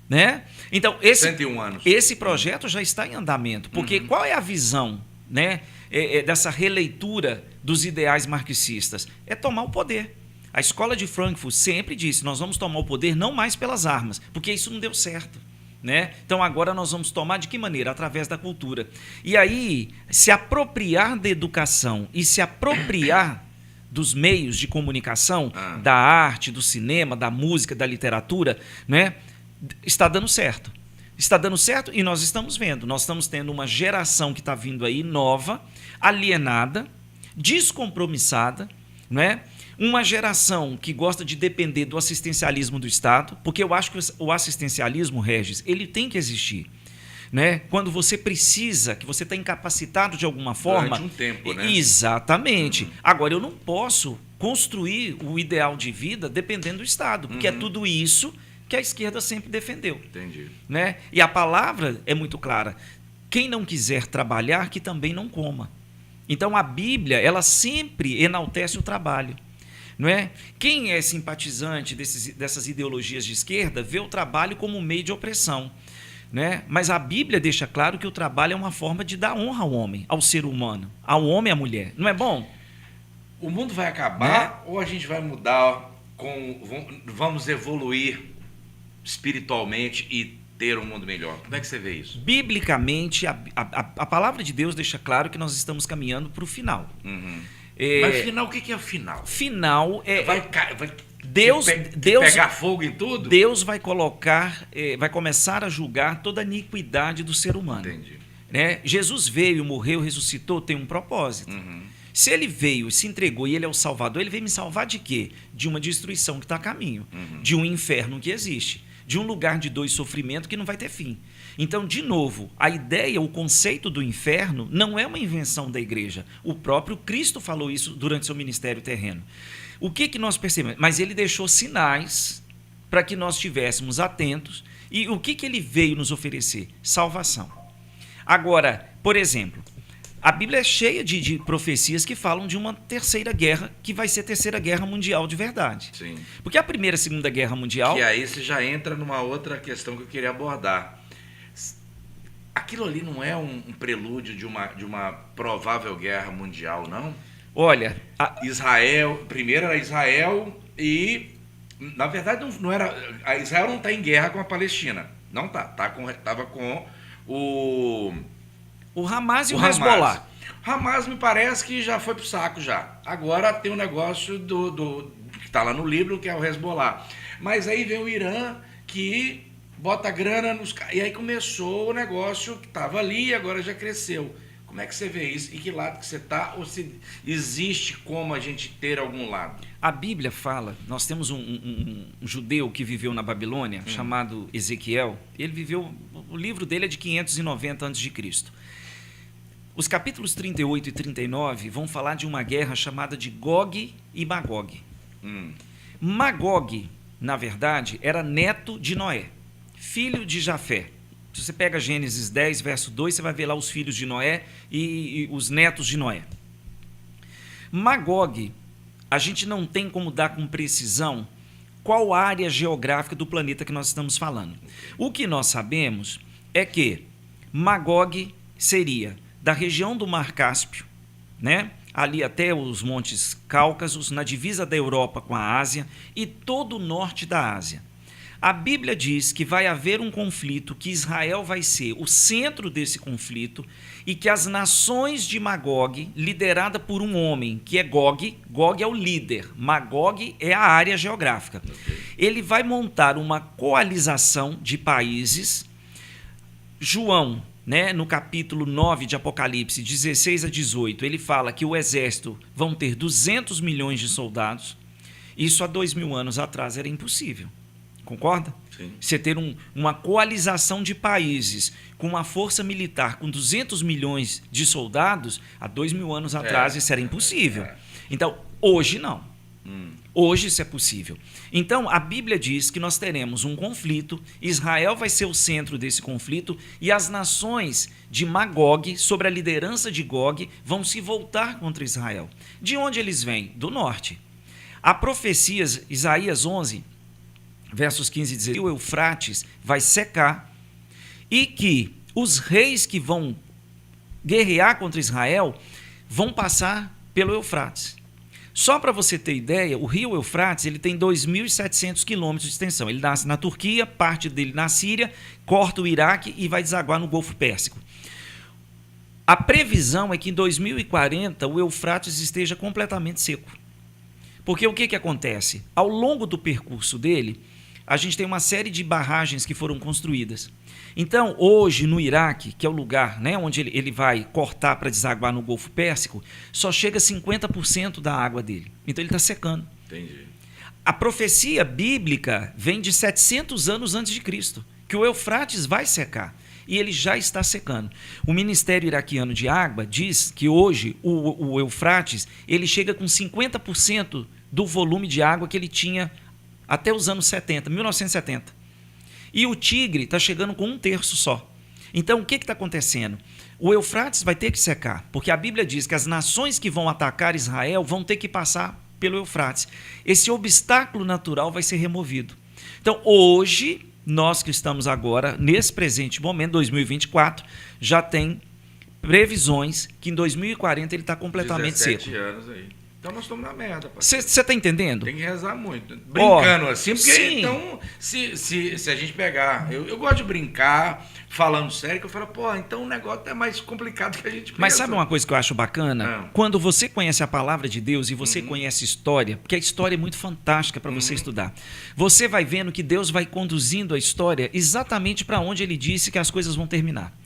Né? Então, 101 anos. Esse projeto já está em andamento. Porque qual é a visão, né, dessa releitura dos ideais marxistas? É tomar o poder. A escola de Frankfurt sempre disse, nós vamos tomar o poder não mais pelas armas, porque isso não deu certo. Né? Então agora nós vamos tomar de que maneira? Através da cultura. E aí, se apropriar da educação e se apropriar dos meios de comunicação, da arte, do cinema, da música, da literatura, né? Está dando certo. Está dando certo e nós estamos vendo. Nós estamos tendo uma geração que está vindo aí nova, alienada, descompromissada, né? Uma geração que gosta de depender do assistencialismo do Estado, porque eu acho que o assistencialismo, Regis, ele tem que existir. Né? Quando você precisa, que você está incapacitado de alguma forma... Durante um tempo, né? Exatamente. Agora, eu não posso construir o ideal de vida dependendo do Estado, porque é tudo isso que a esquerda sempre defendeu. Entendi. Né? E a palavra é muito clara. Quem não quiser trabalhar, que também não coma. Então a Bíblia, ela sempre enaltece o trabalho. Não é? Quem é simpatizante dessas ideologias de esquerda vê o trabalho como um meio de opressão. Né? Mas a Bíblia deixa claro que o trabalho é uma forma de dar honra ao homem, ao ser humano, ao homem e à mulher. Não é bom? O mundo vai acabar, né? Ou a gente vai mudar, vamos evoluir espiritualmente e ter um mundo melhor? Como é que você vê isso? Biblicamente, a palavra de Deus deixa claro que nós estamos caminhando para o final. Uhum. Mas final, o que é o final? Final é... Vai Deus pegar fogo em tudo? Deus vai vai começar a julgar toda a iniquidade do ser humano. Entendi. Né? Jesus veio, morreu, ressuscitou, tem um propósito. Uhum. Se ele veio, se entregou e ele é o Salvador, ele veio me salvar de quê? De uma destruição que está a caminho, de um inferno que existe, de um lugar de dor e sofrimento que não vai ter fim. Então, de novo, a ideia, o conceito do inferno não é uma invenção da igreja. O próprio Cristo falou isso durante seu ministério terreno. O que nós percebemos? Mas ele deixou sinais para que nós estivéssemos atentos. E o que ele veio nos oferecer? Salvação. Agora, por exemplo, a Bíblia é cheia de profecias que falam de uma terceira guerra, que vai ser a terceira guerra mundial de verdade. Sim. Porque a primeira e segunda guerra mundial... E aí você já entra numa outra questão que eu queria abordar. Aquilo ali não é um prelúdio de uma provável guerra mundial, não? Olha... Israel, primeiro era Israel e, na verdade, não era... A Israel não está em guerra com a Palestina. Não está. Estava com o Hamas e o Hezbollah. Hamas me parece que já foi pro saco já. Agora tem um negócio que está lá no Líbano, que é o Hezbollah. Mas aí vem o Irã, que bota grana nos... E aí começou o negócio que estava ali e agora já cresceu. Como é que você vê isso? E que lado que você está? Ou se existe como a gente ter algum lado? A Bíblia fala, nós temos um judeu que viveu na Babilônia, chamado Ezequiel. Ele viveu, o livro dele é de 590 a.C. Os capítulos 38 e 39 vão falar de uma guerra chamada de Gog e Magog. Magog, na verdade, era neto de Noé, filho de Jafé. Se você pega Gênesis 10, verso 2, você vai ver lá os filhos de Noé e os netos de Noé. Magog, a gente não tem como dar com precisão qual área geográfica do planeta que nós estamos falando. O que nós sabemos é que Magog seria da região do Mar Cáspio, né? Ali até os Montes Cáucasos, na divisa da Europa com a Ásia e todo o norte da Ásia. A Bíblia diz que vai haver um conflito, que Israel vai ser o centro desse conflito e que as nações de Magog, liderada por um homem que é Gog, Gog é o líder, Magog é a área geográfica. Ele vai montar uma coalização de países. João, né, no capítulo 9 de Apocalipse, 16 a 18, ele fala que o exército vão ter 200 milhões de soldados. Isso há 2000 anos atrás era impossível. Concorda? Sim. Você ter uma coalização de países com uma força militar com 200 milhões de soldados, há 2000 anos atrás isso era impossível. Então, hoje não. Hoje isso é possível. Então, a Bíblia diz que nós teremos um conflito, Israel vai ser o centro desse conflito e as nações de Magog, sob a liderança de Gog, vão se voltar contra Israel. De onde eles vêm? Do norte. A profecia, Isaías 11, versos 15 e 16, o Eufrates vai secar e que os reis que vão guerrear contra Israel vão passar pelo Eufrates. Só para você ter ideia, o rio Eufrates ele tem 2.700 quilômetros de extensão. Ele nasce na Turquia, parte dele na Síria, corta o Iraque e vai desaguar no Golfo Pérsico. A previsão é que em 2040 o Eufrates esteja completamente seco. Porque o que acontece? Ao longo do percurso dele, a gente tem uma série de barragens que foram construídas. Então, hoje, no Iraque, que é o lugar, né, onde ele vai cortar para desaguar no Golfo Pérsico, só chega 50% da água dele. Então, ele está secando. Entendi. A profecia bíblica vem de 700 anos antes de Cristo, que o Eufrates vai secar. E ele já está secando. O Ministério Iraquiano de Água diz que hoje o Eufrates ele chega com 50% do volume de água que ele tinha até os anos 70, 1970. E o Tigre está chegando com 1/3 só. Então, o que está acontecendo? O Eufrates vai ter que secar, porque a Bíblia diz que as nações que vão atacar Israel vão ter que passar pelo Eufrates. Esse obstáculo natural vai ser removido. Então, hoje, nós que estamos agora, nesse presente momento, 2024, já tem previsões que em 2040 ele está completamente 17 seco. anos aí. Então nós estamos na merda. Você está entendendo? Tem que rezar muito. Brincando assim, porque sim. então, se a gente pegar... Eu gosto de brincar, falando sério, que eu falo, pô, então o negócio é mais complicado que a gente pensa. Mas sabe uma coisa que eu acho bacana? Quando você conhece a palavra de Deus e você conhece história, porque a história é muito fantástica para você estudar, você vai vendo que Deus vai conduzindo a história exatamente para onde Ele disse que as coisas vão terminar.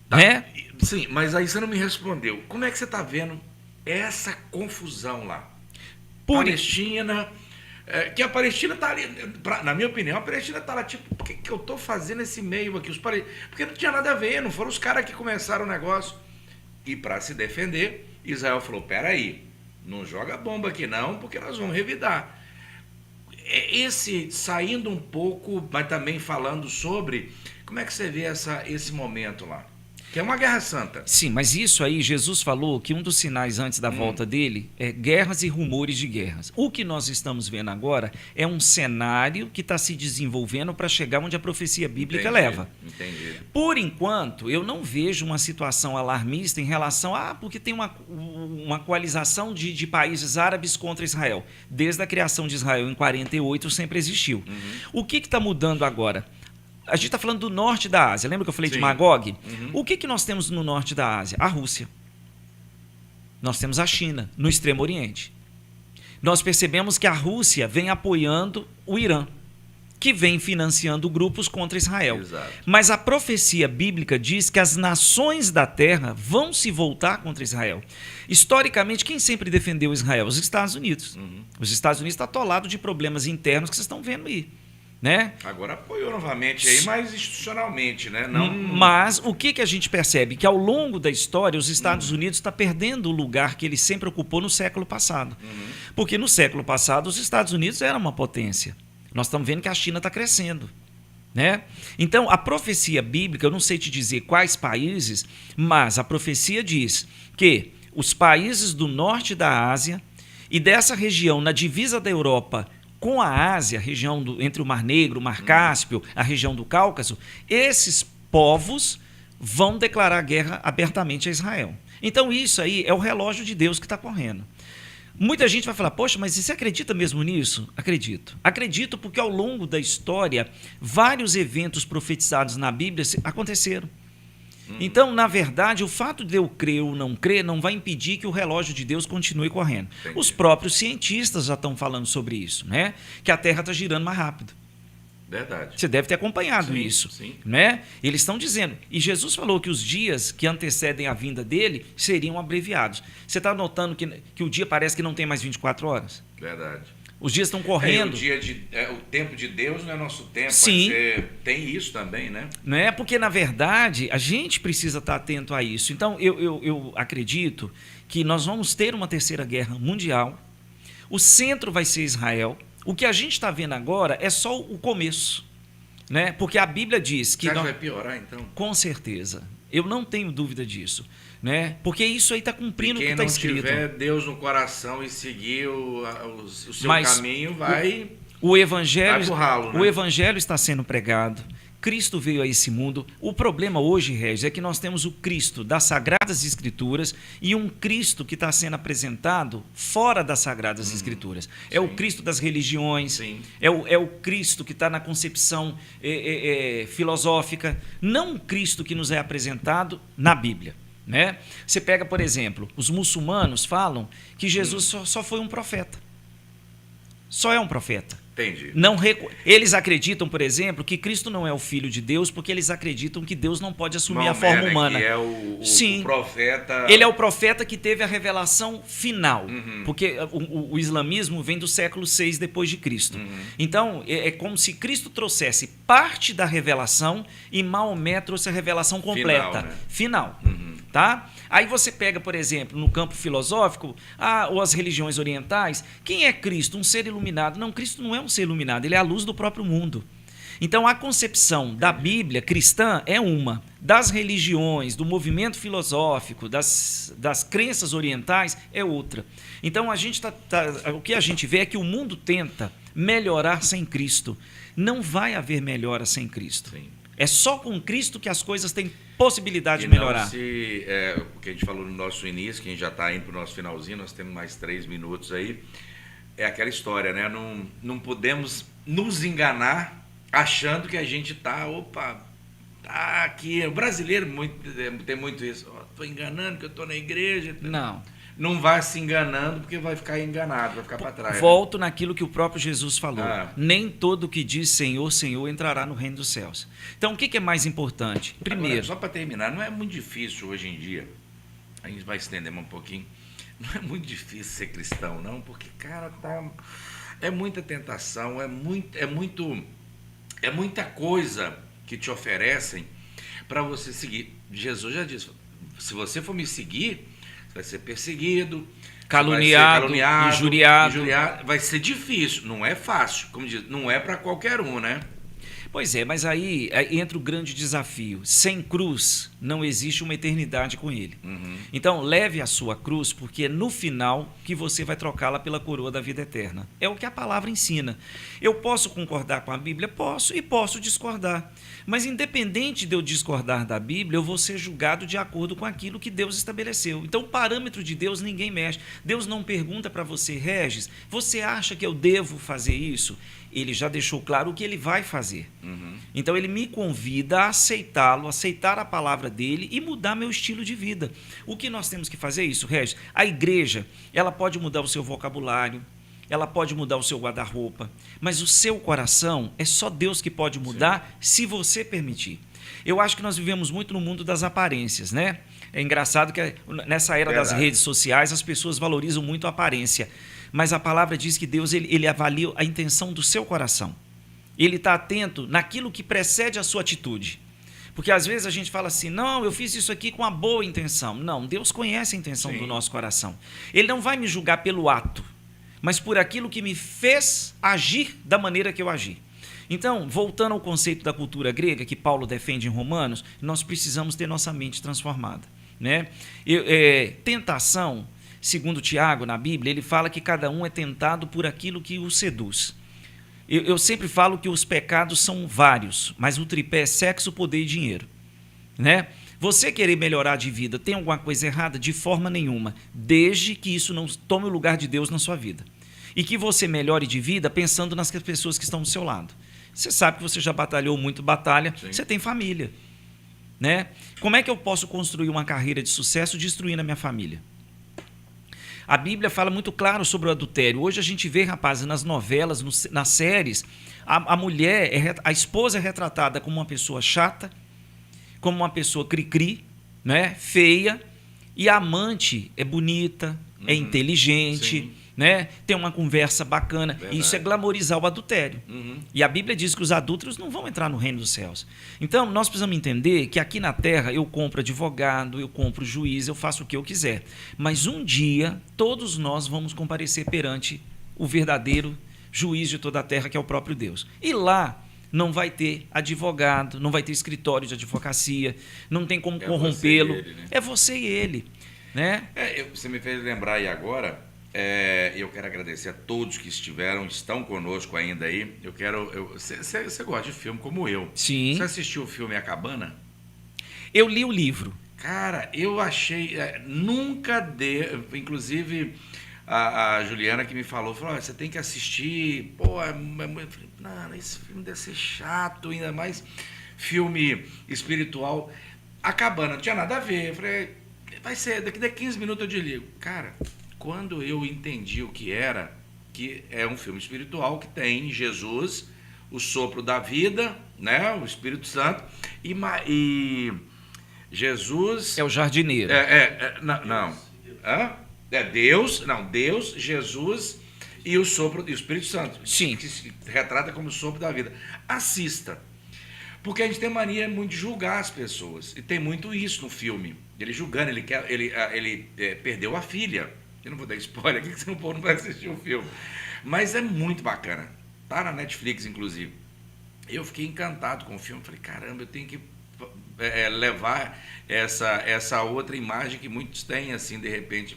Tá. Né? Sim, mas aí você não me respondeu. Como é que você está vendo essa confusão lá? Palestina, que a Palestina está ali, na minha opinião, a Palestina está lá, tipo, por que eu estou fazendo esse meio aqui? Porque não tinha nada a ver, não foram os caras que começaram o negócio. E para se defender, Israel falou, peraí, não joga bomba aqui não, porque nós vamos revidar. Esse, saindo um pouco, mas também falando sobre, como é que você vê esse momento lá? Que é uma guerra santa. Sim, mas isso aí, Jesus falou que um dos sinais antes da volta dele é guerras e rumores de guerras. O que nós estamos vendo agora é um cenário que está se desenvolvendo para chegar onde a profecia bíblica leva. Entendi. Por enquanto, eu não vejo uma situação alarmista em relação a... porque tem uma coalização de países árabes contra Israel. Desde a criação de Israel em 48 sempre existiu. O que está mudando agora? A gente está falando do norte da Ásia. Lembra que eu falei de Magog? O que nós temos no norte da Ásia? A Rússia. Nós temos a China, no Extremo Oriente. Nós percebemos que a Rússia vem apoiando o Irã, que vem financiando grupos contra Israel. Exato. Mas a profecia bíblica diz que as nações da terra vão se voltar contra Israel. Historicamente, quem sempre defendeu Israel? Os Estados Unidos. Os Estados Unidos estão atolados de problemas internos que vocês estão vendo aí. Né? Agora apoiou novamente aí, mas institucionalmente, né? Não... Mas o que a gente percebe? Que ao longo da história, os Estados Unidos está perdendo o lugar que ele sempre ocupou no século passado. Porque no século passado, os Estados Unidos eram uma potência. Nós estamos vendo que a China está crescendo. Né? Então, a profecia bíblica, eu não sei te dizer quais países, mas a profecia diz que os países do norte da Ásia e dessa região, na divisa da Europa, com a Ásia, região entre o Mar Negro, o Mar Cáspio, a região do Cáucaso, esses povos vão declarar guerra abertamente a Israel. Então isso aí é o relógio de Deus que está correndo. Muita gente vai falar, poxa, mas você acredita mesmo nisso? Acredito. Acredito porque ao longo da história, vários eventos profetizados na Bíblia aconteceram. Então, na verdade, o fato de eu crer ou não crer não vai impedir que o relógio de Deus continue correndo. Entendi. Os próprios cientistas já estão falando sobre isso, né? Que a Terra está girando mais rápido. Verdade. Você deve ter acompanhado Sim, isso. sim. Né? Eles estão dizendo. E Jesus falou que os dias que antecedem a vinda dele seriam abreviados. Você está notando que o dia parece que não tem mais 24 horas? Verdade. Os dias estão correndo. O tempo de Deus não é nosso tempo. Sim. Tem isso também, né? Não é? Porque, na verdade, a gente precisa estar atento a isso. Então, eu acredito que nós vamos ter uma terceira guerra mundial. O centro vai ser Israel. O que a gente está vendo agora é só o começo. Né? Porque a Bíblia diz que... Vai piorar, então? Com certeza. Eu não tenho dúvida disso. Né? Porque isso aí está cumprindo o que está escrito. Quem não tiver Deus no coração e seguir o seu caminho, vai o evangelho, pro ralo, né? O evangelho está sendo pregado. Cristo veio a esse mundo. O problema hoje, Regis, é que nós temos o Cristo das Sagradas Escrituras e um Cristo que está sendo apresentado fora das Sagradas Escrituras. É o Cristo das religiões, é o Cristo que está na concepção filosófica, não o Cristo que nos é apresentado na Bíblia. Né? Você pega, por exemplo, os muçulmanos falam que Jesus só foi um profeta. Só é um profeta. Entendi. Eles acreditam, por exemplo, que Cristo não é o Filho de Deus, porque eles acreditam que Deus não pode assumir a forma humana. Que é o profeta... Ele é o profeta que teve a revelação final, porque o islamismo vem do século VI depois de Cristo. Então, é como se Cristo trouxesse parte da revelação e Maomé trouxe a revelação completa. Final. Tá? Aí você pega, por exemplo, no campo filosófico, ou as religiões orientais, quem é Cristo? Um ser iluminado. Não, Cristo não é um ser iluminado, ele é a luz do próprio mundo. Então, a concepção da Bíblia cristã é uma. Das religiões, do movimento filosófico, das crenças orientais, é outra. Então, o que a gente vê é que o mundo tenta melhorar sem Cristo. Não vai haver melhora sem Cristo. Sim. É só com Cristo que as coisas têm possibilidade de Não melhorar. o que a gente falou no nosso início, que a gente já está indo para o nosso finalzinho, nós temos mais 3 minutos aí, é aquela história, né? Não podemos nos enganar achando que a gente tá aqui. O brasileiro tem muito isso. Estou enganando que eu estou na igreja. Não vai se enganando, porque vai ficar enganado, vai ficar para trás. Volto naquilo que o próprio Jesus falou. Ah. Nem todo que diz Senhor, Senhor entrará no reino dos céus. Então, o que é mais importante? Primeiro... Agora, só para terminar, não é muito difícil hoje em dia, a gente vai estender mais um pouquinho, não é muito difícil ser cristão, não, porque, cara, é muita tentação, é muita coisa que te oferecem para você seguir. Jesus já disse, se você for me seguir, vai ser perseguido, caluniado, injuriado. Vai ser difícil, não é fácil, como diz, não é para qualquer um, né? Pois é, mas aí entra o grande desafio. Sem cruz não existe uma eternidade com ele. Uhum. Então leve a sua cruz, porque é no final que você vai trocá-la pela coroa da vida eterna. É o que a palavra ensina. Eu posso concordar com a Bíblia? Posso, e posso discordar. Mas independente de eu discordar da Bíblia, eu vou ser julgado de acordo com aquilo que Deus estabeleceu. Então o parâmetro de Deus ninguém mexe. Deus não pergunta para você, Regis, você acha que eu devo fazer isso? Ele já deixou claro o que ele vai fazer. Uhum. Então ele me convida a aceitá-lo, aceitar a palavra dele e mudar meu estilo de vida. O que nós temos que fazer é isso, Regis. A igreja, ela pode mudar o seu vocabulário, ela pode mudar o seu guarda-roupa, mas o seu coração é só Deus que pode mudar, se você permitir. Eu acho que nós vivemos muito no mundo das aparências, né? É engraçado que nessa era das redes sociais as pessoas valorizam muito a aparência, mas a palavra diz que Deus ele avalia a intenção do seu coração. Ele está atento naquilo que precede a sua atitude. Porque às vezes a gente fala assim, não, eu fiz isso aqui com uma boa intenção. Não, Deus conhece a intenção do nosso coração. Ele não vai me julgar pelo ato, mas por aquilo que me fez agir da maneira que eu agi. Então, voltando ao conceito da cultura grega, que Paulo defende em Romanos, nós precisamos ter nossa mente transformada, né? Tentação, segundo Tiago, na Bíblia, ele fala que cada um é tentado por aquilo que o seduz. Eu sempre falo que os pecados são vários, mas o tripé é sexo, poder e dinheiro, né? Você querer melhorar de vida, tem alguma coisa errada? De forma nenhuma, desde que isso não tome o lugar de Deus na sua vida. E que você melhore de vida pensando nas pessoas que estão do seu lado. Você sabe que você já batalhou muito batalha, você tem família, né? Como é que eu posso construir uma carreira de sucesso destruindo a minha família? A Bíblia fala muito claro sobre o adultério. Hoje a gente vê, rapazes, nas novelas, nas séries, a mulher, a esposa é retratada como uma pessoa chata, como uma pessoa cri-cri, né? Feia, e a amante é bonita, é inteligente, né? Tem uma conversa bacana. Verdade. Isso é glamorizar o adultério. E a Bíblia diz que os adúlteros não vão entrar no reino dos céus. Então, nós precisamos entender que aqui na terra eu compro advogado, eu compro juiz, eu faço o que eu quiser. Mas um dia, todos nós vamos comparecer perante o verdadeiro juiz de toda a terra, que é o próprio Deus. E lá não vai ter advogado, não vai ter escritório de advocacia, não tem como corrompê-lo. Né? É você e ele. Né? Você me fez lembrar aí agora... eu quero agradecer a todos que estão conosco ainda aí. Você gosta de filme como eu. Sim. Você assistiu o filme A Cabana? Eu li o livro. Cara, eu achei... nunca deu... Inclusive, a Juliana que me falou, você tem que assistir... Pô, não, esse filme deve ser chato, ainda mais filme espiritual. A Cabana, não tinha nada a ver. Eu falei, vai ser, daqui a 15 minutos eu desligo. Cara... Quando eu entendi o que é um filme espiritual que tem Jesus, o sopro da vida, né, o Espírito Santo, e Jesus... É o jardineiro. Deus, Jesus e o sopro e o Espírito Santo. Sim. Que se retrata como o sopro da vida. Assista. Porque a gente tem mania muito de julgar as pessoas. E tem muito isso no filme. Ele julgando, ele perdeu a filha. Eu não vou dar spoiler aqui, que senão o povo não vai assistir o filme. Mas é muito bacana. Tá na Netflix, inclusive. Eu fiquei encantado com o filme, falei, caramba, eu tenho que levar essa outra imagem que muitos têm, assim, de repente,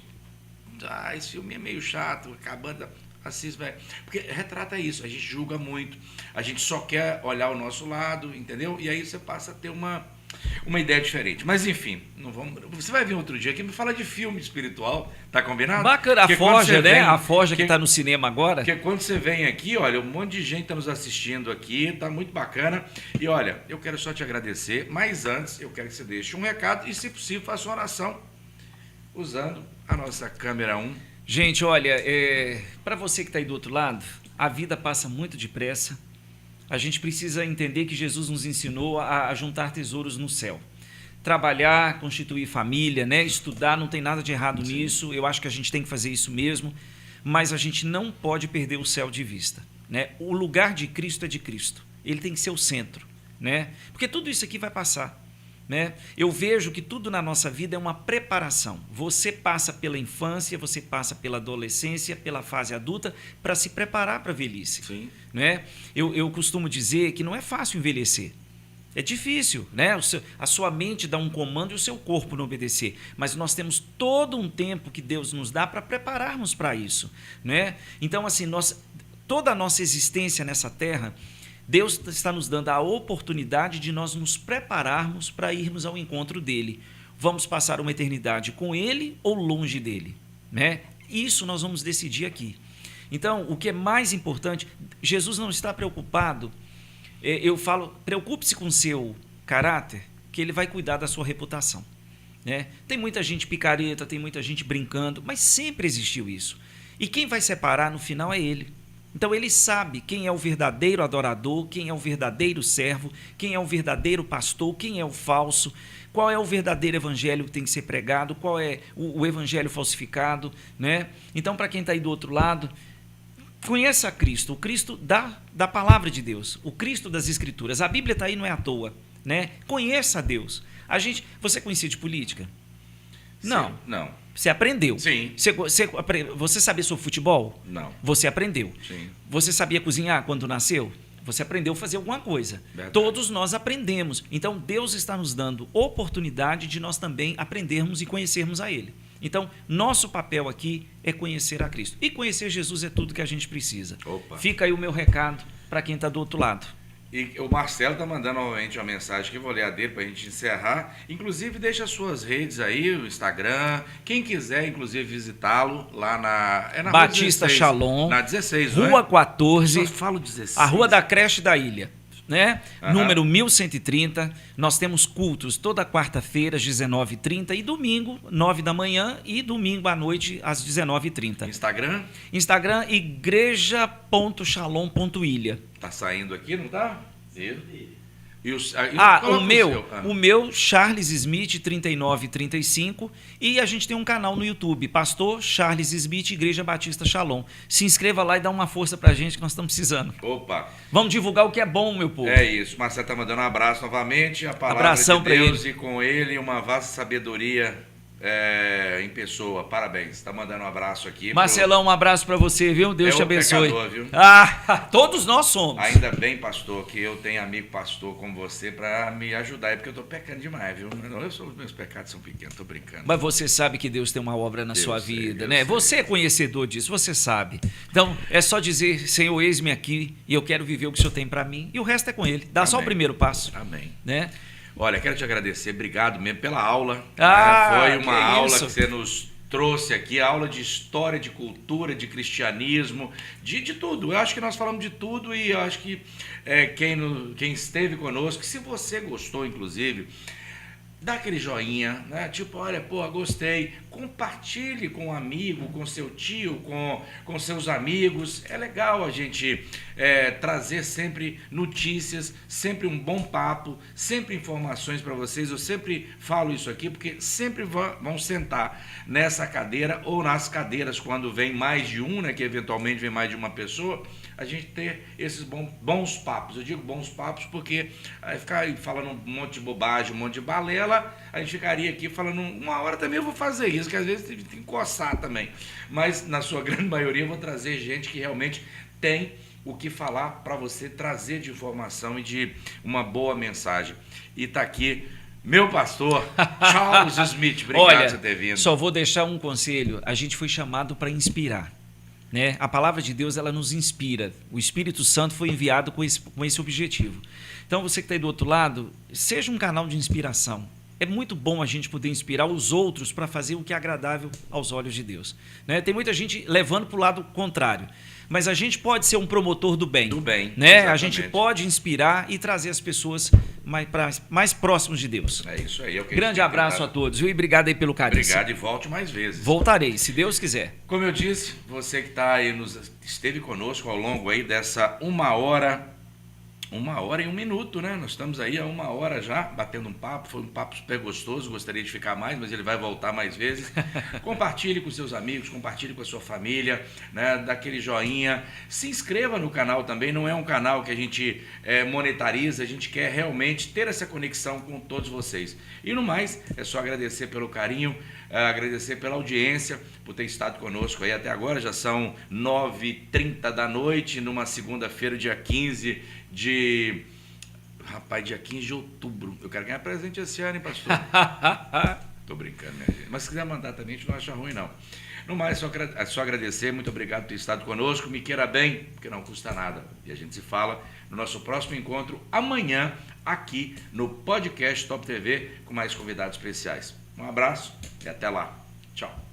esse filme é meio chato, acabando, assiste, velho. Porque retrata isso, a gente julga muito, a gente só quer olhar o nosso lado, entendeu? E aí você passa a ter uma ideia diferente. Mas enfim, não vamos. Você vai vir outro dia aqui me fala de filme espiritual, tá combinado? Bacana, a Forja, né? A Forja que tá no cinema agora. Porque quando você vem aqui, olha, um monte de gente tá nos assistindo aqui, tá muito bacana. E olha, eu quero só te agradecer, mas antes eu quero que você deixe um recado e, se possível, faça uma oração usando a nossa câmera 1. Gente, olha, para você que está aí do outro lado, a vida passa muito depressa. A gente precisa entender que Jesus nos ensinou a juntar tesouros no céu. Trabalhar, constituir família, né? Estudar, não tem nada de errado nisso. Eu acho que a gente tem que fazer isso mesmo. Mas a gente não pode perder o céu de vista, né? O lugar de Cristo é de Cristo. Ele tem que ser o centro, né? Porque tudo isso aqui vai passar. Né? Eu vejo que tudo na nossa vida é uma preparação. Você passa pela infância, você passa pela adolescência, pela fase adulta, para se preparar para a velhice. Sim. Né? Eu costumo dizer que não é fácil envelhecer. É difícil, né? A sua mente dá um comando e o seu corpo não obedecer. Mas nós temos todo um tempo que Deus nos dá para prepararmos para isso. Né? Então, assim, toda a nossa existência nessa terra, Deus está nos dando a oportunidade de nós nos prepararmos para irmos ao encontro dele. Vamos passar uma eternidade com ele ou longe dele, né? Isso nós vamos decidir aqui. Então, o que é mais importante, Jesus não está preocupado. Eu falo, preocupe-se com o seu caráter, que ele vai cuidar da sua reputação, né? Tem muita gente picareta, tem muita gente brincando, mas sempre existiu isso. E quem vai separar no final é ele. Então ele sabe quem é o verdadeiro adorador, quem é o verdadeiro servo, quem é o verdadeiro pastor, quem é o falso, qual é o verdadeiro evangelho que tem que ser pregado, qual é o evangelho falsificado, né? Então, para quem está aí do outro lado, conheça Cristo, o Cristo da palavra de Deus, o Cristo das Escrituras. A Bíblia está aí, não é à toa, né? Conheça a Deus. Você conhecia de política? Não. Não. Você aprendeu. Sim. Você sabia sobre futebol? Não. Você aprendeu. Sim. Você sabia cozinhar quando nasceu? Você aprendeu a fazer alguma coisa. Verdade. Todos nós aprendemos. Então, Deus está nos dando oportunidade de nós também aprendermos e conhecermos a Ele. Então, nosso papel aqui é conhecer a Cristo. E conhecer Jesus é tudo que a gente precisa. Opa. Fica aí o meu recado para quem está do outro lado. E o Marcelo está mandando novamente uma mensagem que eu vou ler a dele para a gente encerrar. Inclusive, deixa as suas redes aí, o Instagram. Quem quiser, inclusive, visitá-lo lá na Batista Rua 16, Shalom, na 16, Rua 14, só falo 16. a Rua da Creche da Ilha, né? Aham. Número 1130. Nós temos cultos toda quarta-feira, às 19h30, e domingo, 9 da manhã, e domingo à noite, às 19h30. Instagram? Instagram, igreja.shalom.ilha. Tá saindo aqui, não tá? E O meu, Charles Smith, 3935, e a gente tem um canal no YouTube, Pastor Charles Smith, Igreja Batista Shalom. Se inscreva lá e dá uma força pra gente que nós estamos precisando. Opa! Vamos divulgar o que é bom, meu povo. É isso. Marcelo tá mandando um abraço novamente. A palavra Abração de Deus e com ele uma vasta sabedoria em pessoa. Parabéns. Tá mandando um abraço aqui. Marcelão, um abraço para você, viu? Deus te abençoe. Pecador, viu? Todos nós somos. Ainda bem, pastor, que eu tenho amigo pastor como você para me ajudar. É porque eu tô pecando demais, viu? Os meus pecados são pequenos, tô brincando. Mas você sabe que Deus tem uma obra na sua vida, né? Sei. Você é conhecedor disso, você sabe. Então, é só dizer, Senhor, eis-me aqui e eu quero viver o que o Senhor tem para mim. E o resto é com Ele. Dá só o primeiro passo. Amém. Né? Olha, quero te agradecer, obrigado mesmo pela aula. Foi uma aula que você nos trouxe aqui, aula de história, de cultura, de cristianismo, de tudo. Eu acho que nós falamos de tudo e eu acho que quem esteve conosco, se você gostou, inclusive, dá aquele joinha, né? Tipo, olha, pô, gostei. Compartilhe com um amigo, com seu tio, com seus amigos. É legal a gente trazer sempre notícias, sempre um bom papo, sempre informações para vocês. Eu sempre falo isso aqui porque sempre vão sentar nessa cadeira ou nas cadeiras quando vem mais de um, né? Que eventualmente vem mais de uma pessoa. A gente ter esses bons papos. Eu digo bons papos porque ficar falando um monte de bobagem, um monte de balela, a gente ficaria aqui falando uma hora também. Eu vou fazer isso, que às vezes tem que coçar também. Mas, na sua grande maioria, eu vou trazer gente que realmente tem o que falar para você trazer de informação e de uma boa mensagem. E está aqui meu pastor, Charles Smith. Obrigado por você ter vindo. Só vou deixar um conselho. A gente foi chamado para inspirar. Né? A palavra de Deus, ela nos inspira. O Espírito Santo foi enviado com esse objetivo. Então, você que está aí do outro lado, seja um canal de inspiração. É muito bom a gente poder inspirar os outros para fazer o que é agradável aos olhos de Deus. Né? Tem muita gente levando para o lado contrário. Mas a gente pode ser um promotor do bem. Do bem, né? A gente pode inspirar e trazer as pessoas mais próximos de Deus. É isso aí. Grande abraço a todos, viu? E obrigado aí pelo carinho. Obrigado e volte mais vezes. Voltarei, se Deus quiser. Como eu disse, você que está aí, esteve conosco ao longo aí dessa 1 hora e 1 minuto, né? Nós estamos aí há 1 hora já, batendo um papo. Foi um papo super gostoso, gostaria de ficar mais, mas ele vai voltar mais vezes. Compartilhe com seus amigos, compartilhe com a sua família, né? Dá aquele joinha. Se inscreva no canal também, não é um canal que a gente monetariza, a gente quer realmente ter essa conexão com todos vocês. E no mais, é só agradecer pelo carinho, agradecer pela audiência, por ter estado conosco aí até agora. Já são 9h30 da noite, numa segunda-feira, dia 15 de outubro. Eu quero ganhar presente esse ano, hein, pastor? Tô brincando, né, gente? Mas se quiser mandar também, a gente não acha ruim, não. No mais, é só agradecer. Muito obrigado por ter estado conosco. Me queira bem, porque não custa nada. E a gente se fala no nosso próximo encontro amanhã, aqui no podcast Top TV, com mais convidados especiais. Um abraço e até lá. Tchau.